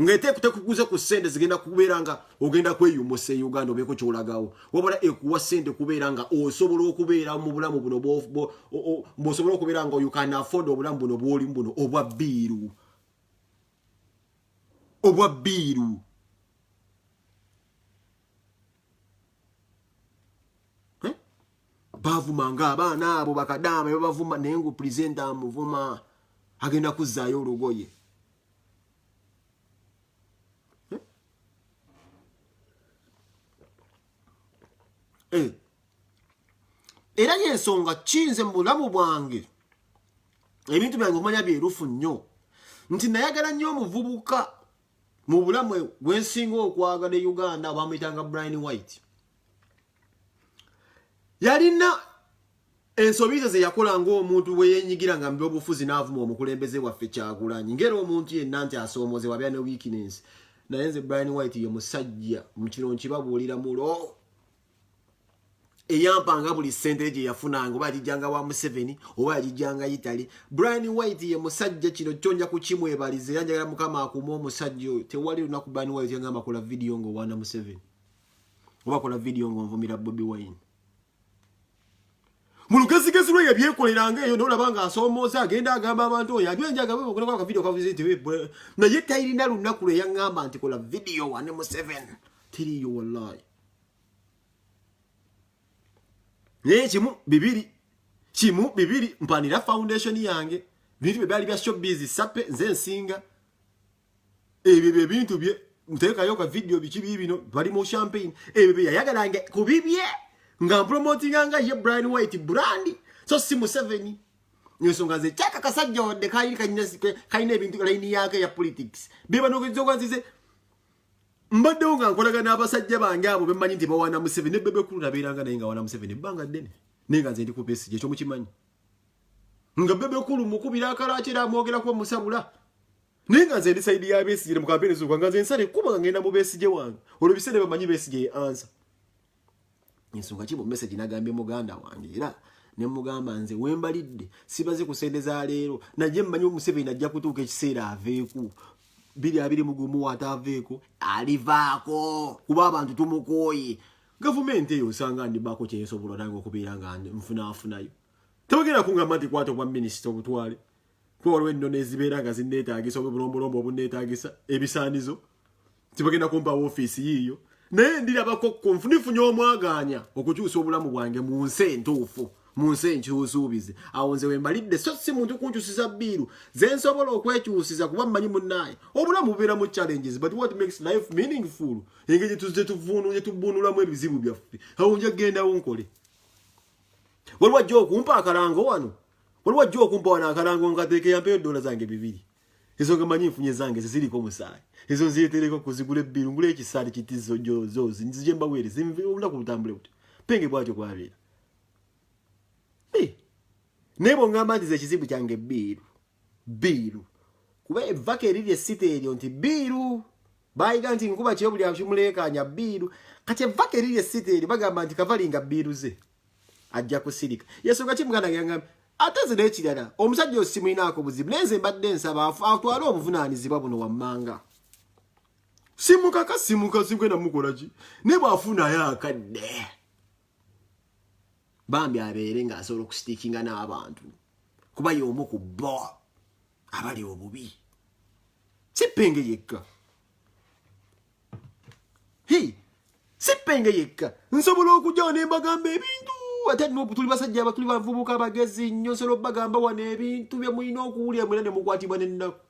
ng'etekuguze ku ssente zigenda kubeera nga ogenda kweyumusa e Uganda obeeko kyolagawo wabula ekuwa ssente kubeera nga osobola okubeera mu bulamu buno bw'osobola okubeera nga you can afford obulamu buno bw'olimu buno obwa bbiiru bavumanga abaana abo bakadaama bebavuma naye ngu presenter amuvuma agenda kuzzaayo olugoye era yensonga kinze mu bulamu bwange ebintu byange omanya byerufu nnyo nti nayagala nnyo omuvubuka mu bulamu bwensinga okwagala e Uganda bamuyitanga Brian White yalina ensobizo ze yakola ng'omuntu bwe yeenyigira nga mu byobufuzi n'avuma omukulembeze waffe Kyagulanyi ngera omuntu yenna nti asoomozebwa abya ne weakness naye nze Brian White ye musajja mu kiro nkibabuulira mulo eyampanga buli ssente gye yafunanga oba yagijjanga wa Museveni oba yagijjanga Italy Brian White ye musajja kino kyonja kukimwebaliza era njagala Mukama akuuma omusajja oyo tewali lunaku Brian White yangamba kola video ng'owaana Museveni oba kola video ng'onvumira Bobi Wine mu lugezigezi lwe yabyekoleranga eyo n'olaba ng'asoomooza agenda agamba abantu oyo agwenjaga bwe okulako akavidiyo kavuze nti naye tayirina lunaku lwe yaŋŋamba nti kola video wane Museveni teriyo wallahi naye kimu bibiri mpanira foundation yange bintu bye byali bya showbiz sape nze nsinga ebyo bye bintu bye nteekayo ka video biki bino bali mu champagne ebyo bye yayagalange ku bibye nga promotinga nga ye Brian White brand so si Museveni nyesonga ze chaka kasajja wadde kayina ebintu line yake ya politics biba nogezo kwanzize mbadde nga nkolaga n'abasajja bange abo bemmanyi nti bawaana Museveni bebe kulu nabeeranga naye nga waana Museveni ebbanga ddene naye nga nze ndi ku Besigye ekyo mukimanyi nga bebe kulu mukubira akalaki era amwogerako musabula naye nga nze ndi sayidi ya Besigye mu kampeni z'okwa nga nze nsale kuba nga ngenda mu Besigye wange olwo biseera bamanyi Besigye ye answer ensonga ki mu message nagambye muganda wange era ne mugamba nze wembalidde sibaze ku ssente za leero najye mmanyi Museveni ajja kutuuka ekiseera aveeku 2020 wataveeko alivaako kuba abantu tumukooye gavumenti eyo osanga ndibaako kyesobola nange okubeera nga nfunaafunayo tebagenda kungamba nti kwata obwa minisita obutwale kuba waliwo ennono ezibeera nga zinneetaagisa oba obulombolombo obunneetaagisa ebisaanizo tebagenda kumpa woofiisi yiiyo naye ndirabako nfunye omwagaanya okukyusa obulamu bwange mu nsi entuufu mu nsi enkyusuubize awo nze wembalidde so si muntu kunkyusiza bbiiru ze nsobola okwekyusiza kuba mmanyi munnaye obulamu bubeera mu challenges but what makes life meaningful engeri gye tubunulamu ebizibu byaffe awo nja gendawo nkole waliwo ajja okumpa akalango wano waliwo ajja okumpa wano akalango nkateeke yampeyo $2 zange 2 ezo nga manyi nfunye zange ziriko musaayi ezo nziyetereko kuzigula ebbiiru ngula ekisaali kitizo zozi nzije mbaweereze olunaku lutambule buti penge bwatyo kwabeera naye bw'ongamba nti ze ekizibu kyange bbiiru kuba evvako eriri essita eryo nti bbiiru bayiga nti nkuba kyo buli akimuleekaanya bbiiru kati evvako eriri essita eryo bagamba nti kavalinga bbiiru ze ajja kusirika yensonga kimuganda yangamba Ateze n'ekirala omusajja osimuyinaako buzibu nenze mbadde nsaba atwale obuvunaanyizibwa buno wammanga simuka sigwena mukola ki ne bw'afunayo akadde bambi abeere ng'asobola okusitiikinga n'abantu kuba y'omu ku bo abali obubi si Penge yekka si Penge yekka nsobola okujjawo ne mbagamba ebintu ate tuli basajja abatuli bavubuka abagezi nnyo nsobola bagamba wano ebintu bye mulina okuwulira mwena ne mukwatibwa n'ennaku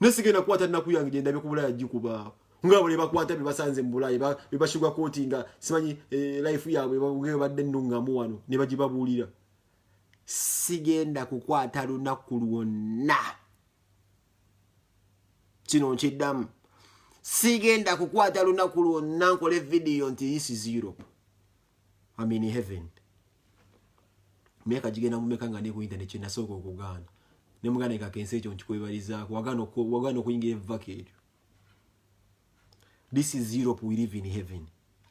nesigenda kukwata nnaku yange gye ndabye ku Bulaaya gikubaawo ngabo ne bakwata bye basanze mu Bulaaya bye bashyirwa kooti nga simanyi life yaabwe badde nnungamu wano ne bagibabuulira sigenda kukwata lunaku lwonna kino nkiddamu sigenda kukwata lunaku lwonna nkole video nti this is Europe I'm in heaven meka jigenda mumeka nga ne ku internet kinasooka okugaana ne mugana ikakense ekyo nkikwebalizaako wagana okuyingira evakeri this is Europe we live in heaven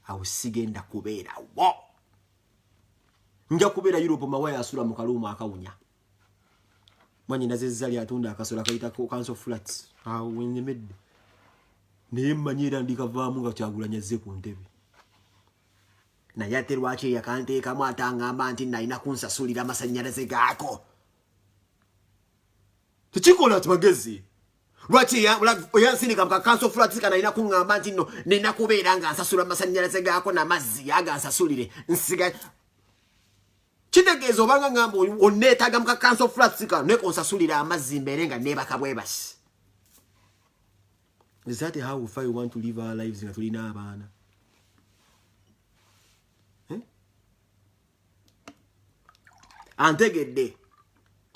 awo sigenda kubeera wo nja kubeera Europe mawaya asula mu kaluuma akawunya mwanyi nazezali atunda akasola kayita council flats awo wenyemedde naye mmanyira ndikavaamu nga Kyagulanyi azze ku ntebe naye ate lwaki yakanteekamu atangamba nti nalina kunsasulira amasannyalaze gaako tekikola ati magezi lwaki oyansindika mu council flats kanalina kuŋŋamba nti nno nina kubeera nga nsasula amasannyalaze gaako n'amazzi agansasulire nsiga kitegeeza obanga ngamba onneetaaga mu council flats kano naye konsasulira amazzi mbeere nga neebaka bwebasi. Is that how we want to live our lives nga tulina abaana? Antegedde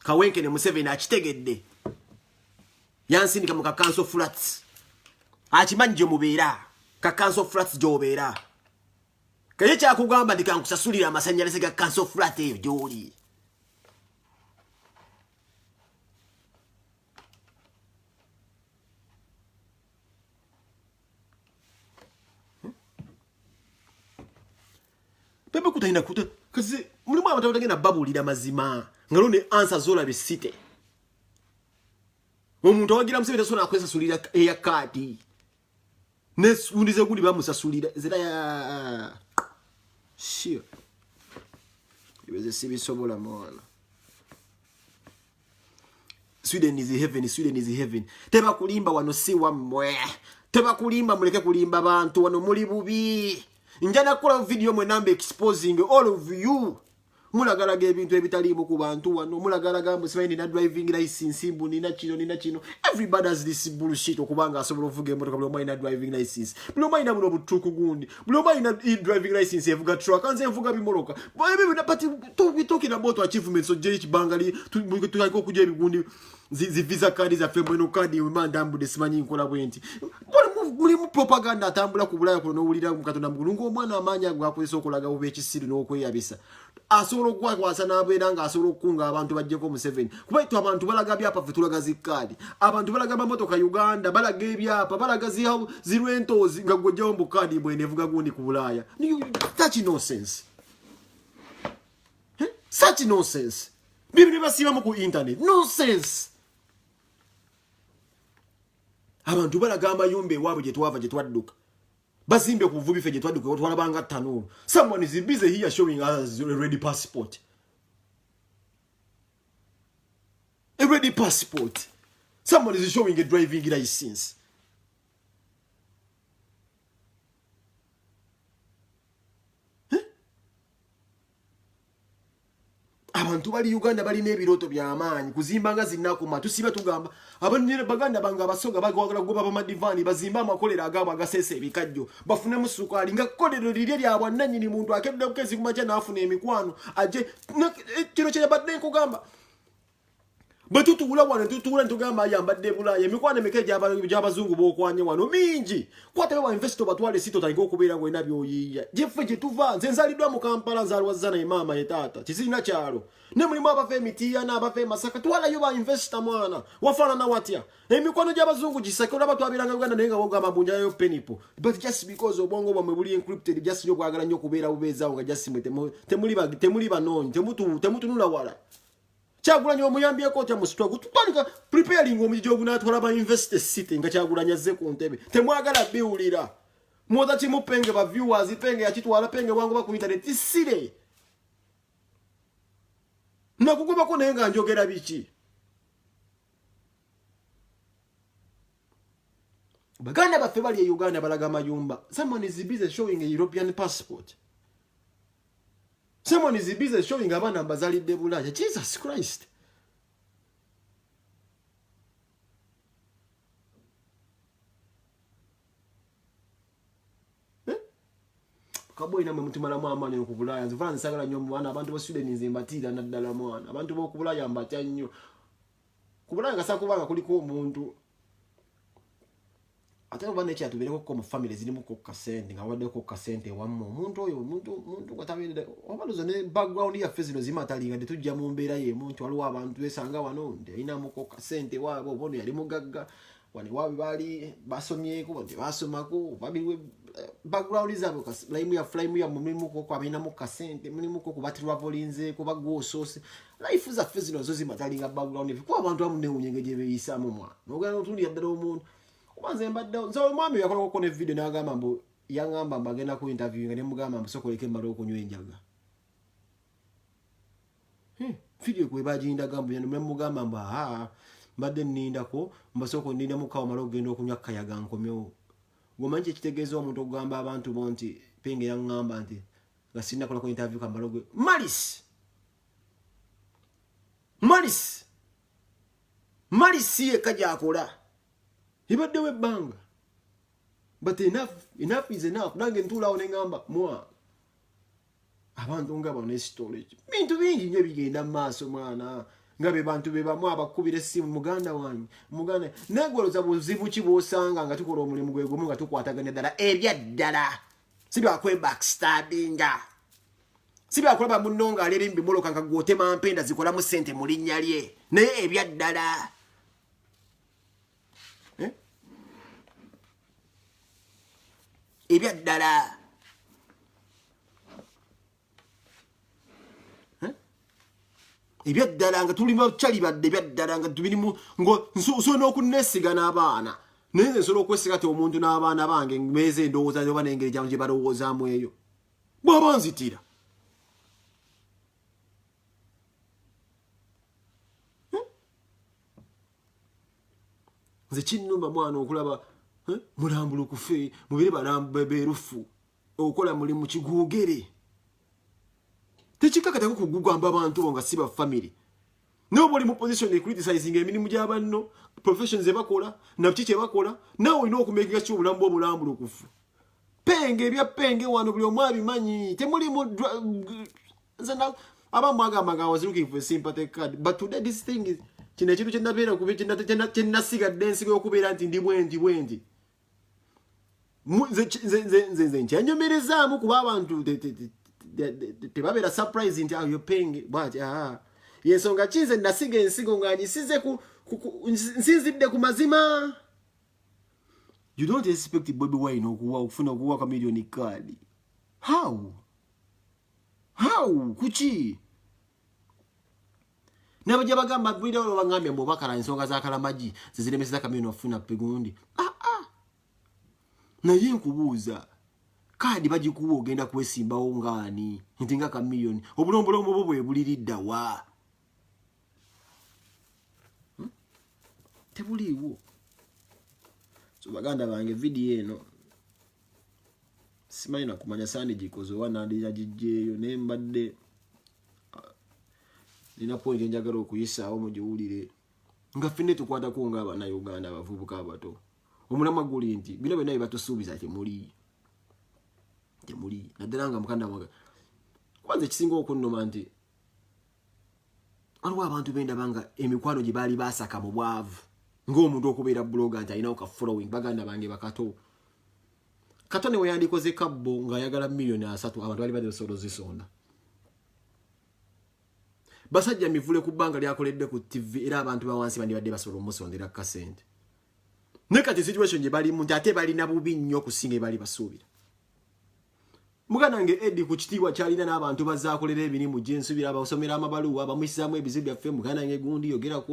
Kawenkene Museveni akitegedde yansindika mu council flats akimanyi gye mubeera council flats gy'obeera kaye kyakugamba ndi kankusasulira amasannyalaze ga council flat eyo gy'oli. Pepe kutaina kuta kazi mulimu abantu batagenda babulira mazima ngalo ne answer zola besite omuntu awagira Museveni tasona akwesasulira eya kadi nesundize kuli bamusasulira zira ya sure ibeze sibisobola mwana. Sweden is heaven, Sweden is heaven. Teba kulimba wano si wamwe, teba kulimba muleke kulimba bantu wano muli bubi. Njana kula video mwe nambe exposing all of you. Mulagalaga ebintu ebitaliimu ku bantu wano, mulagalaga Museveni na driving license mbu nina kino. Everybody has this bullshit okubanga asobola ovuga emotoka buli omu na driving license. Buli omu alina buno butuuku gundi. Buli omu alina driving license evuga truck, anze evuga bimoloka. Boy but talking about achievements so je kibangali tuliko kujja ebigundi zi visa card za fembo card imanda mbude simanyi nkola bwenti. Muli mu propaganda atambula ku Bulaaya kuno wulira mu Katonda mugulungu omwana amanya gwakozesa okulaga oba ekisiru n'okweyabisa. Asobola okwakwasa n'abeera nga asobola okukunga abantu bajjeko Museveni. Kuba itu abantu balaga byapa ffe tulaga zikkaadi. Abantu balaga mamotoka Uganda, balaga ebyapa, balaga zirwentozi nga gwojjawo mu kkaadi bwe nevuga gundi ku Bulaaya. Such nonsense. Such nonsense. Bibiri basibamu ku internet. Nonsense. Abantu balaga amayumba ewaabwe gye twava gye twadduka. Bazimbe ku buvubi ffe gye twadduka twalabanga ttanuulu. Someone is busy here showing us a ready passport. A ready passport. Someone is showing a driving license. Abantu bali Uganda bali n'ebiroto by'amaanyi kuzimba nga zinnakuma tusiba tugamba abanyere baganda banga abasoga bagwagala kugoba bamadivani bazimba amakolera agabo agasese ebikajjo bafune mu sukali nga kolero lirye lyabwa nannyini muntu akedde okezi kumacha n'afuna emikwano aje kino kye badde nkugamba batutuula wano tutuula ntugamba ayambadde Bulaaya emikwano emikeje abazungu b'okwanye wano mingi kwate wa investor batwale sito tayinga okubeera ng'olina by'oyiiya jeffe gye tuva nze nzaliddwa mu Kampala nzaalwaza naye maama ye taata kisirina kyalo ne mulimu abava emitiya n'abava e Masaka twalayo ba investor mwana wafaanana watya emikwano gy'abazungu giseke olaba twabiranga Uganda naye nga wogamba mbunjayo penipo but just because obwongo bwamwe buli encrypted just nyo bwagala nnyo kubeera bubeezaawo nga just temuli banoonyi temutunula wala Kyagulanyi omuyambyeko kya mu struggle tutandika preparing omujjo ogunatwala ba university city nga Kyagulanyi azze ku ntebe temwagala biwulira mwoza kimupenge ba viewers penge yakitwala penge wangu ba ku internet isire nakugobako naye nga njogera biki baganda baffe bali e Uganda balaga mayumba. Someone is busy showing a European passport. Someone is busy showing abana bazalidde Bulaya. Jesus Christ. Kaboyi namwe mutimala mu amaanyi ku Bulaya. Nze Francis sagala nnyo mwana abantu bo Sweden nze mbatira naddala mwana. Abantu bo ku Bulaya mbatya nnyo. Ku Bulaya nga sakubanga kuliko omuntu ate bane kyatu bireko ko mu family zirimu ko kasente nga wadde ko kasente wammo omuntu oyo omuntu gatabiride obaluzo ne background ya fezino zimatalinga de tujja mu mbeera ye muntu waliwo abantu besanga wano nde ina mu ko kasente wabo bono yali mugagga wani wabi bali basomyeko bonde basomako babiwe background zabo laimu ya flame ya mulimu ko kwa bina mu kasente mulimu ko kubatirwa volinze ko bagosose life za fezino zo zimatalinga background ko abantu amune unyengeje beyisa mu mwa nogana otundi yaddala omuntu Kwanze mbadde nzo mwami yakola ko ne video n'agamba mbu yangamba mbagenda ku interview nga ne mugamba mbu sokoleke mbalo okunywa enjaga. Video kwe bajinda gambu ya ne mugamba mbu mbadde nninda ko mbasoko ndinda mukawa malo ogenda okunywa kayaga nkomyo. Gomanche kitegeeza omuntu okugamba abantu bonti penge yangamba nti nga sinna kola ko interview kambalo gwe Malis ye kaja akola. Ibadde we banga. But enough is enough. Nange ntula onengamba mwa. Abantu ngaba ne storage. Bintu bingi nyo bigenda maaso mwana. Ngabe bantu beba mwa bakubire simu muganda wanyu. Muganda negwoloza buzibu kibosanga nga tukola omulimu gwego nga tukwataganya dala ebya dala. Sibi akwe backstabbinga. Sibi akola munonga alerimbi moloka ngagote mampenda zikola mu sente mulinnya lye. Naye ebya dala. Ebyaddala ebyaddala nga tuli machali badde ebyaddala nga tubirimu ngo nsona okunnesiga n'abaana naye nsobola okwesiga te omuntu n'abaana bange meze ndowooza oba n'engeri gyamu gye balowoozaamu eyo bw'aba nzitira nze kinnumba mwana okulaba mulambulu kufe mubire barambe berufu okola muri mu kigugere tekikakata ko kugugamba abantu nga siba family nobody mu position e criticizing emirimu gy'abanno professions ebakola na chiche bakola nawe ino okumekinga kyo bulambo mulambulu kufu penge bya penge wano buli omwabi manyi temuli mu zana abamwaga was looking for a sympathy card but today this thing is kino kintu kyennabeera kubi kyenasigadde ensigo okubeera nti ndi bwendi nze nkyanyomerezaamu kuba abantu tebabeera surprise nti you're paying but yensonga kinze nasiga ensigo nga nyisize nsinzidde ku mazima. You don't expect Bobi Wine okufuna okuwa ka million card. How kuki nabajja bagamba bwira bangambye mbobakala ensonga za kalamaji ziziremesa ka million ofuna pegundi naye nkubuuza kadi bagikuwa ogenda kwesimbawo ngaani nti nga ka million obulombolomo bwo bwe buliridda wa tebuliiwo. So baganda bange video eno simanyi na kumanya sandi jikozo wanandija jijjeeyo ne mbadde nina point njagala okuyisaawo mugiwulire nga ffenna tukwatako ng'abaana Uganda abavubuka abato omulama guli nti bino byonna batusuubiza temuli naddala nga mukanda mwaga kwanza ekisinga okunnuma nti waliwo abantu bendaba nga emikwano gye baali basaka mu bwavu ng'omuntu okubeera bloga nti alinawo ka following baganda bange bakato katone we yandikoze kabbo ng'ayagala million 3 abantu bali basobola zisonda basajja mivule ku bbanga lyakoledde ku TV era abantu bawansi bandibadde basobola omusondera kasente ne kati situation gye bali muntu ate balina bubi nnyo okusinga bali basuubira muganda nge Eddie ku kitiibwa kyalina n'abantu bazaakolera emirimu gye nsubira abasomera amabaluwa bamuisaamu ebizibu byaffe muganda nge gundi yogerako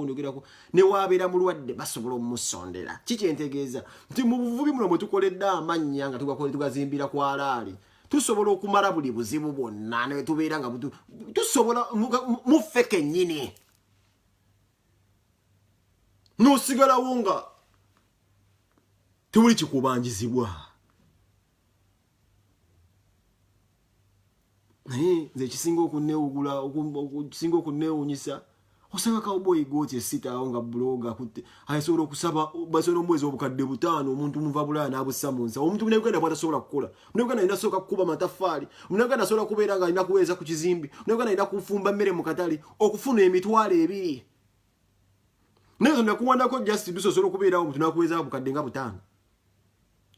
ne waabeera mulwadde basobola omusondera kikyentegeeza nti mu buvubi muno mwe tukoledde amannya nga tugazimbira ku alaali tusobola okumala buli buzibu bwonna ne tubeera nga tusobola muffe kennyini n'osigalawo nga tewuli kikubanjizibwa. Nze kisinga kisinga okuneewuunyisa osanga cowboy gooti esitaawo nga buloga asobola okusaba basobola omwezi obukadde 5 omuntu muva bulaya n'abussa mu nsa omuntu munauganda bw'atasobola kukola munauganda alina sooka kukuba mataffaali munauganda asobola kubeera nga alina kuweeza ku kizimbi munauganda alina kufumba mmere mu katale okufuna emitwalo 2 naye zo nakuwandako just bisosobola okubeerawo omuntu n'akuweeza bukadde nga 5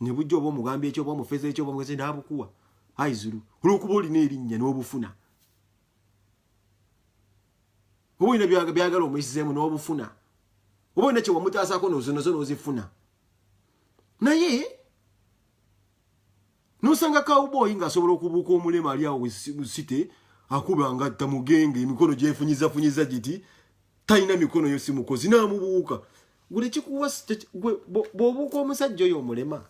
ne bujja oba omugambye ekyo oba omufeeza ekyo oba omugezi n'abukuwa aizulu olwokuba olina erinnya n'obufuna oba olina byagala omuyisizeemu n'obufuna oba olina kyewamutaasako nozonazo n'ozifuna naye nosanga cowboy ng'asobola okubuuka omulema ali awo site akuba nga tamugenge emikono gyefunyizafunyiza giti talina mikono yo si mukozi n'amubuuka gwe kikuwa bw'obuuka omusajja oyo omulema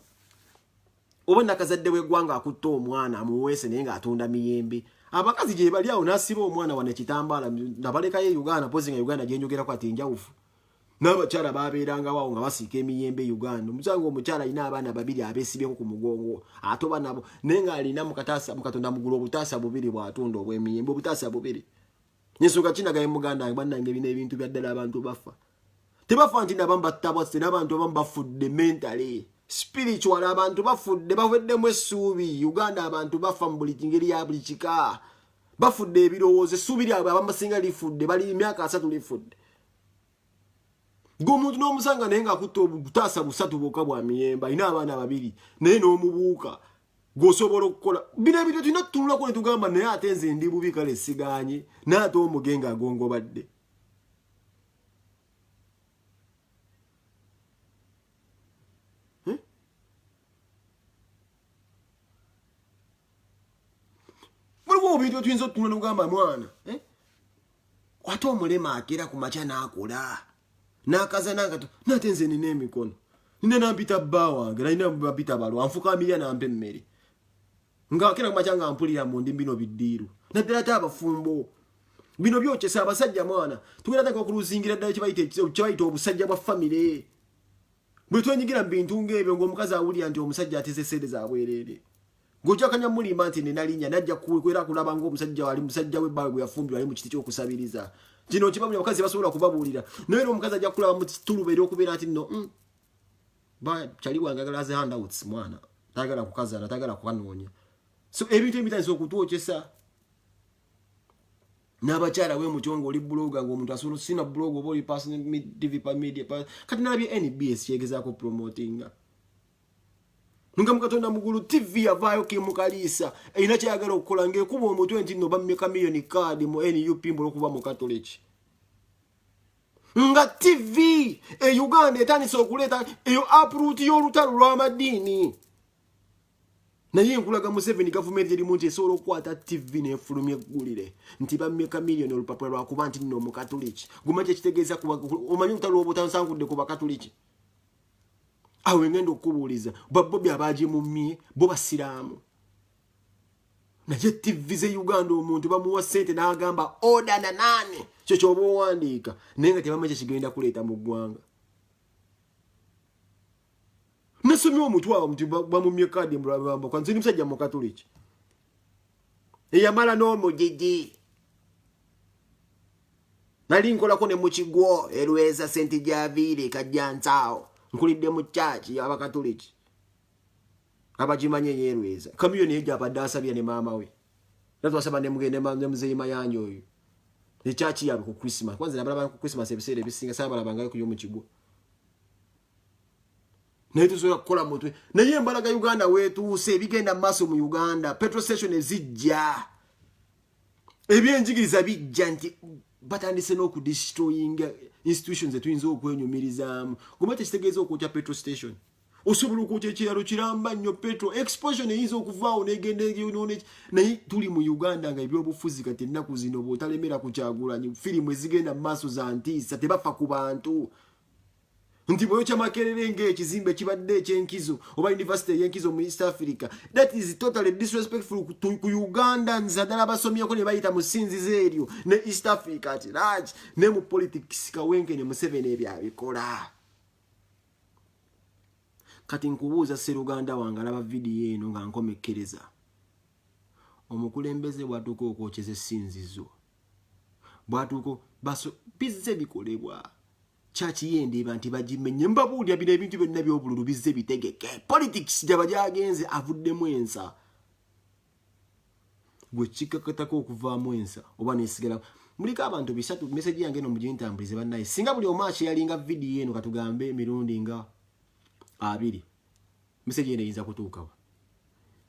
oba nakazadde w'eggwanga akutta omwana amuweese naye ng'atunda miyembe abakazi gye bali awo n'asiba omwana wane kitambaala nabalekayo e Uganda pozi nga Uganda gyenjogerako ati njawufu n'abakyala baabeerangawo awo nga basiika emiyembe Uganda omusanga omukyala alina abaana 2 abeesibyeko ku mugongo atoba nabo naye ng'alina mukatonda mugulu obutaasa 2 bw'atunda obw'emiyembe obutaasa 2 ensonga kinagaye muganda bannange bino ebintu bya ddala abantu bafa tebafa nti nabamu battabwase n'abantu abamu bafudde mentally spiritual abantu bafudde baweddemu essuubi Uganda abantu bafa mu buli ngeri ya buli kika bafudde ebirowoozo essuubi lyabwe abamusinga lifudde bali emyaka 3 lifudde ng'omuntu n'omusanga naye ng'akutta obutaasa 3 bwokka bwa miyembe alina abaana 2 naye n'omubuuka gw'osobola okukola bino ebintu tulina tutunulako ne tugamba naye ate nze ndi bubi kale siganye n'ate omugenge agongobadde waliwo bintu tuyinza otunula nogamba mwana ate omulema akera ku makya n'akola n'akaza n'agato n'ate nze nina emikono nina nampita bba wange nalina bapita balwa anfukamira nampa emmere ng'akera ku makya nga mpulira mu ndi bino biddiiru naddala ate abafumbo bino byokyesa abasajja mwana tugenda taka okuluzingira ddala kyebayita obusajja bwa famire bwe twenyigira mu bintu ng'ebyo ng'omukazi awulira nti omusajja ateze sente za bwereere ng'okyakanya mulimba nti nina linnya najja kukwera kulaba ng'omusajja wali musajja w'ebbawe gwe yafumbirwa ali mu kiti ky'okusabiriza kino kibamu abakazi basobola kubabuulira naye omukazi ajja kulaba mu kituluba ery'okubeera nti nno kyali wange agala aze handouts mwana tayagala kukazaana tayagala kukanoonya so ebintu ebitandisa okutwokyesa n'abakyala we mukyongo oli buloga ng'omuntu asobola sina buloga oba oli TV media kati nalabye NBS kyegezaako promotinga nga mukatonda mugulu TV yavaayo kimukaliisa erina kyayagala okukola ng'ekuba omutwe nti nno bammeka miliyoni kaadi mu NUP mbola okuba mu katoliki nga TV Uganda etandise okuleeta eyo uproot y'olutalo lw'amadiini naye nkulaga Museveni gavumenti erimu nti esobola okukwata TV n'efulumya eggulire nti bammeka miliyoni olupapula lwakuba nti nno mu katoliki gumanyi ekitegeeza omanyi olutalo lw'obutansangudde ku bakatoliki awe ngenda okubuuliza babbobi abaaje mu mmye bo basiraamu naye TV ze Uganda omuntu bamuwa ssente n'agamba oda na nane kyo kyoba owandiika naye nga tebamanyi kyekigenda kuleeta mu ggwanga nasomye omutwe awo nti bamumye kaadi mbulabamba kwanze ndi musajja mu katoliki eyamala n'omugigi nali nkolako ne mu kigwo erweza senti gyaviire kajjansaawo nkulidde mu chaachi y'abakatoliki abagimanye yerweza kamiyoni ejo abadde asabye ne maama we natwasaba ne mugende ne muzeyi mayanja oyo ne chaachi yabe ku Christmas kwanza nabalaba ku Christmas ebiseera ebisinga sabalabanga ku yomu kigwo naye tusobola kukola mutwe naye embalaga Uganda weetuuse ebigenda maaso mu Uganda petrol station ezijja ebyenjigiriza bijja nti batandise n'okudestroyinga institutions etuyinza okwenyumirizaamu gomate kitegeeza okwokya petrol station osobola okwokya ekiralo kiramba nnyo petro exposure eyinza okuvaawo negenda naye tuli mu uganda nga ebyobufuzi kati ennaku zino bw'otalemera ku Kyagulanyi firimu ezigenda mu maaso za ntiisa tebafa ku bantu nti bweyokya Makerere ng'ekizimbe kibadde ekyenkizo oba university ey'enkizo mu East Africa. That is totally disrespectful ku Uganda nzadala basomyeko ne bayita mu ssinzizo eryo ne East Africa ati large ne mu politics Kawenkene Museveni ebyo abikola. Kati nkubuuza Sseruganda wange alaba vidiyo eno nga nkomekkereza. Omukulembeze bw'atuuka okwokyeza essinzizo bw'atuuka bizze bikolebwa chachi yende nti bagimenye mbabuulya bino ebintu byonna by'obululu bizze bitegeke politics gyaba gyagenze avuddemu ensa gwe kikakatako okuvaamu ensa oba nesigala muliko abantu bisatu message yange eno mugintambulize bannaye singa buli omu akyalinga vidiyo eno katugambe emirundi nga 2 message eno eyinza kutuukawa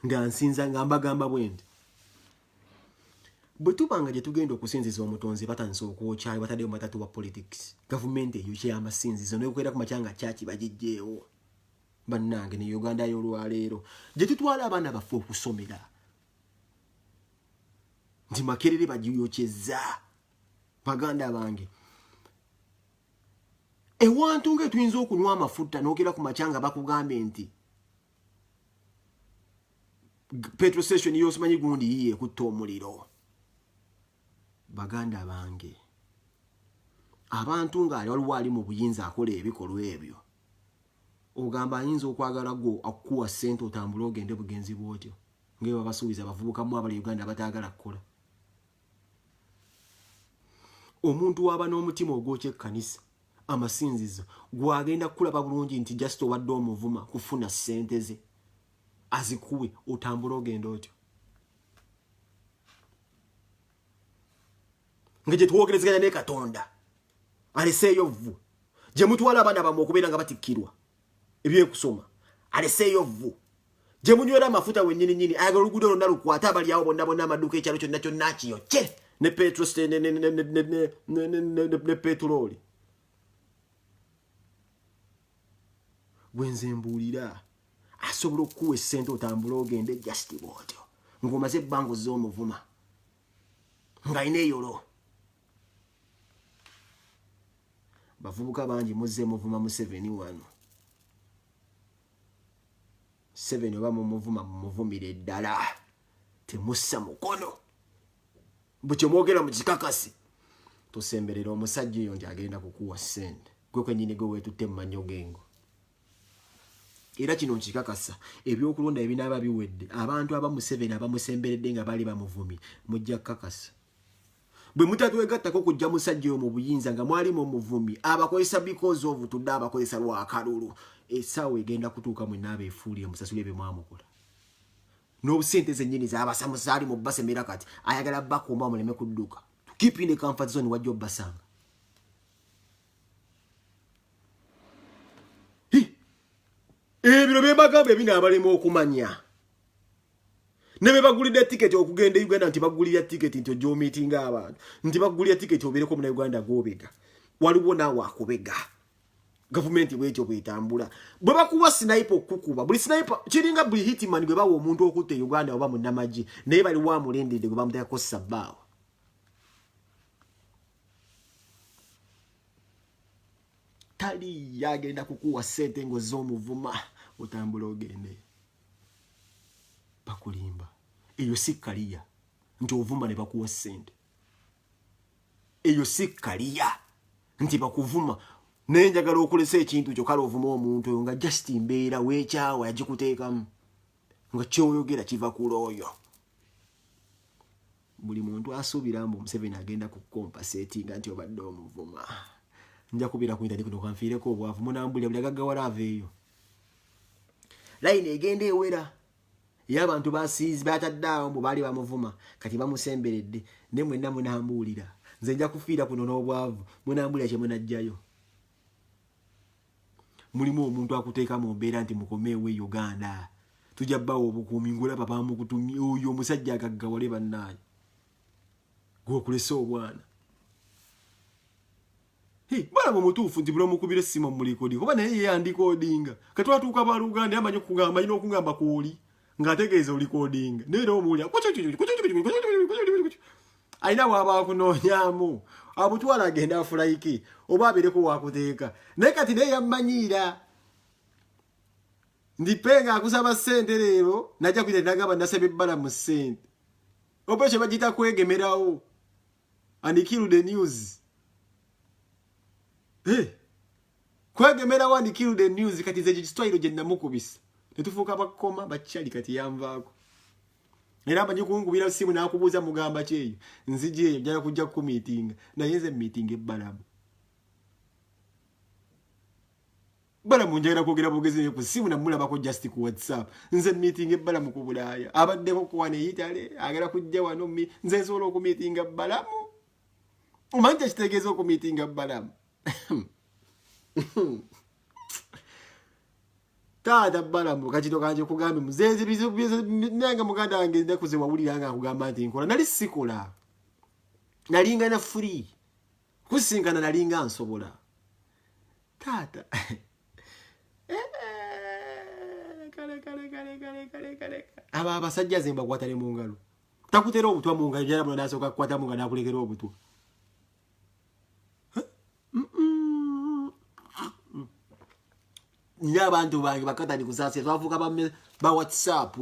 nga nsinza nga mbagamba bwendi bwe tubanga gye tugenda okusinziza omutonzi batandise okwokyayo bataddeyo mu matatu wa politics gavumenti eyo kyeyamasinzizo n'okwera ku makyanga kyaki bagijjeewo bannange ne Uganda y'olwaleero gye tutwala abaana baffe okusomera nti Makerere bagiyokyezza baganda bange ewantu nga tuyinza okunywa amafuta n'okera ku makyanga bakugambe nti petrol station yosimanyi gundi yiye kutta omuliro. Baganda bange abantu nga waliwo ali mu buyinza akola ebikolwa ebyo ogamba ayinza okwagala go akuwa ssente otambula ogende bugenzi bwotyo ng'ebo abasuubiza abavubuka mu abali Uganda bataagala kukola. Omuntu waba n'omutima ogwokya ekkanisa amasinzizo gwagenda kulaba bulungi nti just owadde omuvuma kufuna ssente ze azikuwe otambula ogenda otyo. Nga gye twogerezeganya ne Katonda aleseeyo vvu gye mutwala abaana bammwe okubeera nga batikkirwa ebyekusoma aleseeyo vvu gye munywera amafuta wennyini ayagala oluguudo lwonna lukwate abali awo bonna amaduuka ekyalo kyonna kyonna kiyokye ne petro ne petulooli. Bwenze mbuulira asobola okukuwa essente otambula ogende just bwotyo ng'omaze ebbanga ozza omuvuma ng'alina eyolo. Bavubuka bangi muzze muvuma Museveni wano 7 oba mumuvuma mumuvumire eddala temussa mukono bukye mwogera mu kikakasi tosemberera omusajja oyo nti agenda kukuwa ssente gwe kwennyini gwe weetutte mu manyo gengo. Era kino nkikakasa ebyokulonda ebinaaba biwedde abantu aba Museveni abamusemberedde nga bali bamuvumi mujja kukakasa bwe mutatwegattako kujja musajja oyo mu buyinza nga mwali mu muvumi abakozesa because of tudde abakozesa lwakalulu essaawa egenda kutuuka mwenna abeefuulire musasule bye mwamukola n'obusente zennyini z'abasamusa ali mu basemera kati ayagala bakumba muleme kudduka to keep in the comfort zone wajja obbasanga. Ebiro bebagamba ebinaabalema okumanya ne bebagulira tiketi okugenda Uganda nti bagulira tiketi nti ojo meeting abantu nti bagulira tiketi obeereko mu Uganda gobega waliwo naawe akubega gavumenti bwekyo bwetambula bwe bakuwa sniper okukuba buli sniper kiringa buli hitman gwe bawa omuntu okutte Uganda oba mu Namaji naye bali wa mulendedde gwe bamuteekako sabbaawa. Tali yagenda kukuwa ssente ng'oz'omuvuma otambula ogende bakulimba eyo si kaliya nti ovuma ne bakuwa ssente eyo si kaliya nti bakuvuma naye njagala okulesa ekintu kyo kale ovuma omuntu oyo nga just mbeera weekyawa yagikuteekamu nga kyoyogera kiva ku looyo. Buli muntu asuubira mbu Museveni agenda kukompasetinga nti obadde omuvuma nja kubira ku internet kuno kanfiireko obwavu munambulira buli agaggawala aveeyo layini egenda ewera y'abantu basiizi batadde awo mbu baali bamuvuma kati bamusemberedde ne mwenna munambuulira nze nja kufiira kuno n'obwavu munambulira kye munajjayo. Mulimu omuntu akuteeka mu mbeera nti mukomeewe Uganda tujja bbawo obukuumi ng'olaba bamukutumye oyo omusajja agaggawale bannaayo gw'okulesa obwana Bala mu mutuufu nti bula mukubire essimu mu recording kuba naye yandicodinga katwatuuka baluganda amanyi okugamba alina okugamba kuoli ng'ategeeza olicodinga naye omuwulira alina bw'aba akunoonyaamu abutwala agenda afulaiki oba abeereko wakuteeka naye kati naye yammanyiira ndipenga akusaba ssente leero najja kwita nagamba nasaba ebbala mu ssente oba ekyo bagita kwegemerawo and kill the news kwegemerawo and kill the news kati ze kisitwaliro gye namukubisa netufuuka bakoma bakyali kati yanvaako era amanyi kungubira simu n'akubuuza mugamba kyeyo nzija eyo njala kujja kumiitinga naye nze miitinga ebbalamu balamu njagala kwogera bugezi ku simu namulabako just ku whatsapp nze miitinga ebbalamu ku Bulaaya abaddeko kuwane Itale agala kujja wano nze nsobola okumiitinga ebbalamu omanyi tekitegeeza okumiitinga ebbalamu taata balamu kakito kanje kugambe muzezi nanga muganda wange ndakuze wawulira nga akugamba nti nkola nali sikola nalinga na free kusinkana nalinga nsobola taata kale aba abasajja zemba kwatale mu ngalo takutera obutwa mu ngalo jara bwana nasoka kwata mu ngalo nakulekera obutwa Nya abantu bange bakatali kusase twavuka ba WhatsApp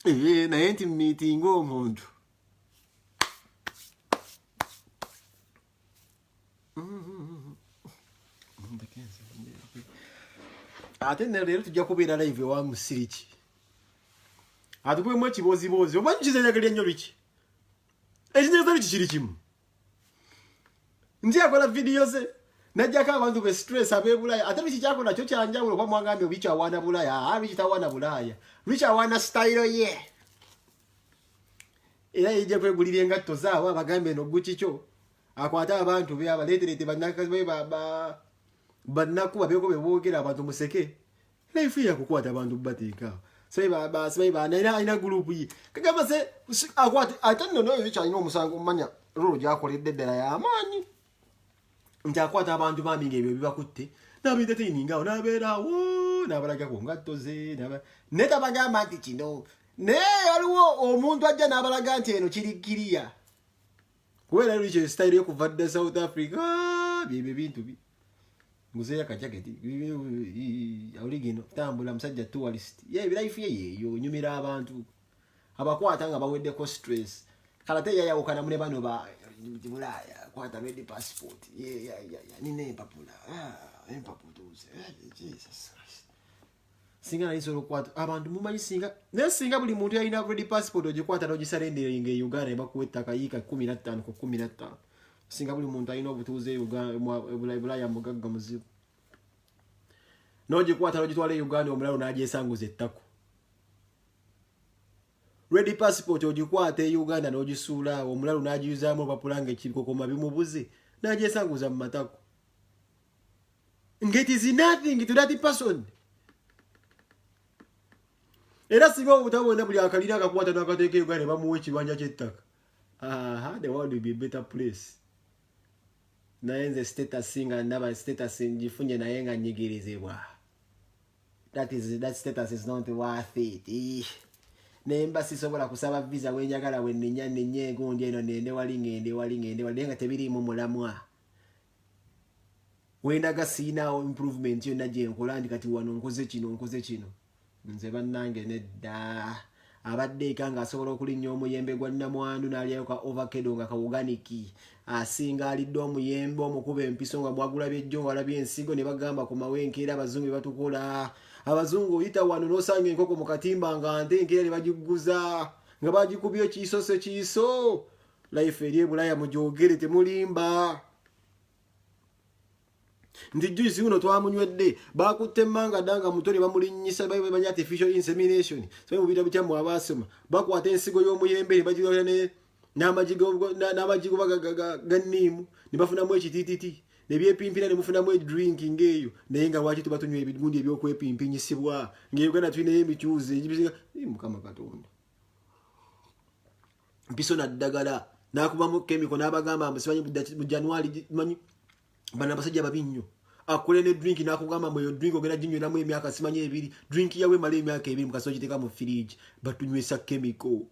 na yenti meeting omuntu atende lero tujja kubeera live wa musirichi atukuwe mwe kibozibozi omanyi kizanyagala nnyo biki ekinyaza biki kiri kimu nti akola video ze najjako abantu be stress abebulaya ate biki kyako nakyo kyanjawulo kwa mwangambye biki awana bulaya biki tawana bulaya biki awana style ye era yije kwegulira engatto zaawo abagambe no gukicho akwata abantu be abaleterete bannakazi be bannaku babeko beboogera abantu museke life ya kukwata abantu bateeka sai ba ina group yi kagamba se akwata atanno no biki alina omusango manya rolo gyakoledde ddala y'amaanyi nti akwata abantu baminga ebyo bibakutte nabinteteiningawo nabeerawo nabalaga ku ngatto ze netabagamba nti kino naye waliwo omuntu ajja n'abalaga nti eno kirikiriya kubeera liki style yokuva dda South Africa byebyo bintu muzeeya kajaketi awuli gino tambula musajja tourist ye life ye yeyo nyumira abantu abakwata nga baweddeko stress kalate yayawukana mune bano ba Bulaaya kwata ready passport nine empapula empaputuze Jesus Christ singa nisolo kwata abantu mumanyi singa buli muntu yalina ready passport ogikwata n'ogisarenderinga e Uganda ebakuwa kayika 15 ku 15 singa buli muntu alina obutuuze Bulaaya mugagga muzibu n'ogikwata n'ogitwala e Uganda omulalo n'agyesanguza ettako ready passport ogikwata e Uganda n'ogisuula omulalo n'agiyuzaamu obapulanga ekikokoma bimubuze n'agyesanguza mu matako it is nothing to that person era singa obutabona buli akalira akakwata n'akateeka Uganda ne bamuwa ekibanja ky'ettaka the world will be a better place naye nze status singa ndaba status ngifunye naye nga nyigirizibwa that status is not worth it nemba sisobola kusaba visa wenjagala wenenya gundi eno nende wali ngende nga tebirimu mulamwa wendaga sina improvement yonna gye nkola ndi kati wano nkoze kino nze bannange nedda abadde ekanga asobola okulinnya omuyembe gwa nnamwandu n'alyayo ka ovacado nga kawuganiki asinga alidde omuyembe omukuba empiso nga bwagulabye ejjo walabye ensigo ne bagamba ku mawenkeera abazungu batukola abazungu oyita wano n'osanga enkoko mu katimba nga nte enkeera ne bagiguza nga bagikubye ekiiso sekiiso life eri e Bulaaya mugyogere temulimba nti juice uno twamunywedde bakutte emmanga ddanga mutole bamulinnyisa bamanya artificial insemination so mu bitabo byamu abasoma bakwata ensigo y'omuyembe ne bagirola n'amajigo ganniimu ne bafunamu ekitititi ne byepimpira ne mufunamu drinking eyo naye nga lwaki tuba tunywa ebigundi eby'okwepimpinyisibwa ng'Uganda tulinayo emikyuzi egibisinga mukama Katonda mpiso naddagala nakubamu chemical n'abagamba musimanyi mu January manyi bana basajja babinyo akule ne drink nakugamba mwe drink ogenda jinyo namwe emyaka simanyi ebiri drink yawe mali emyaka ebiri mukasoji teka mu fridge batunywesa chemical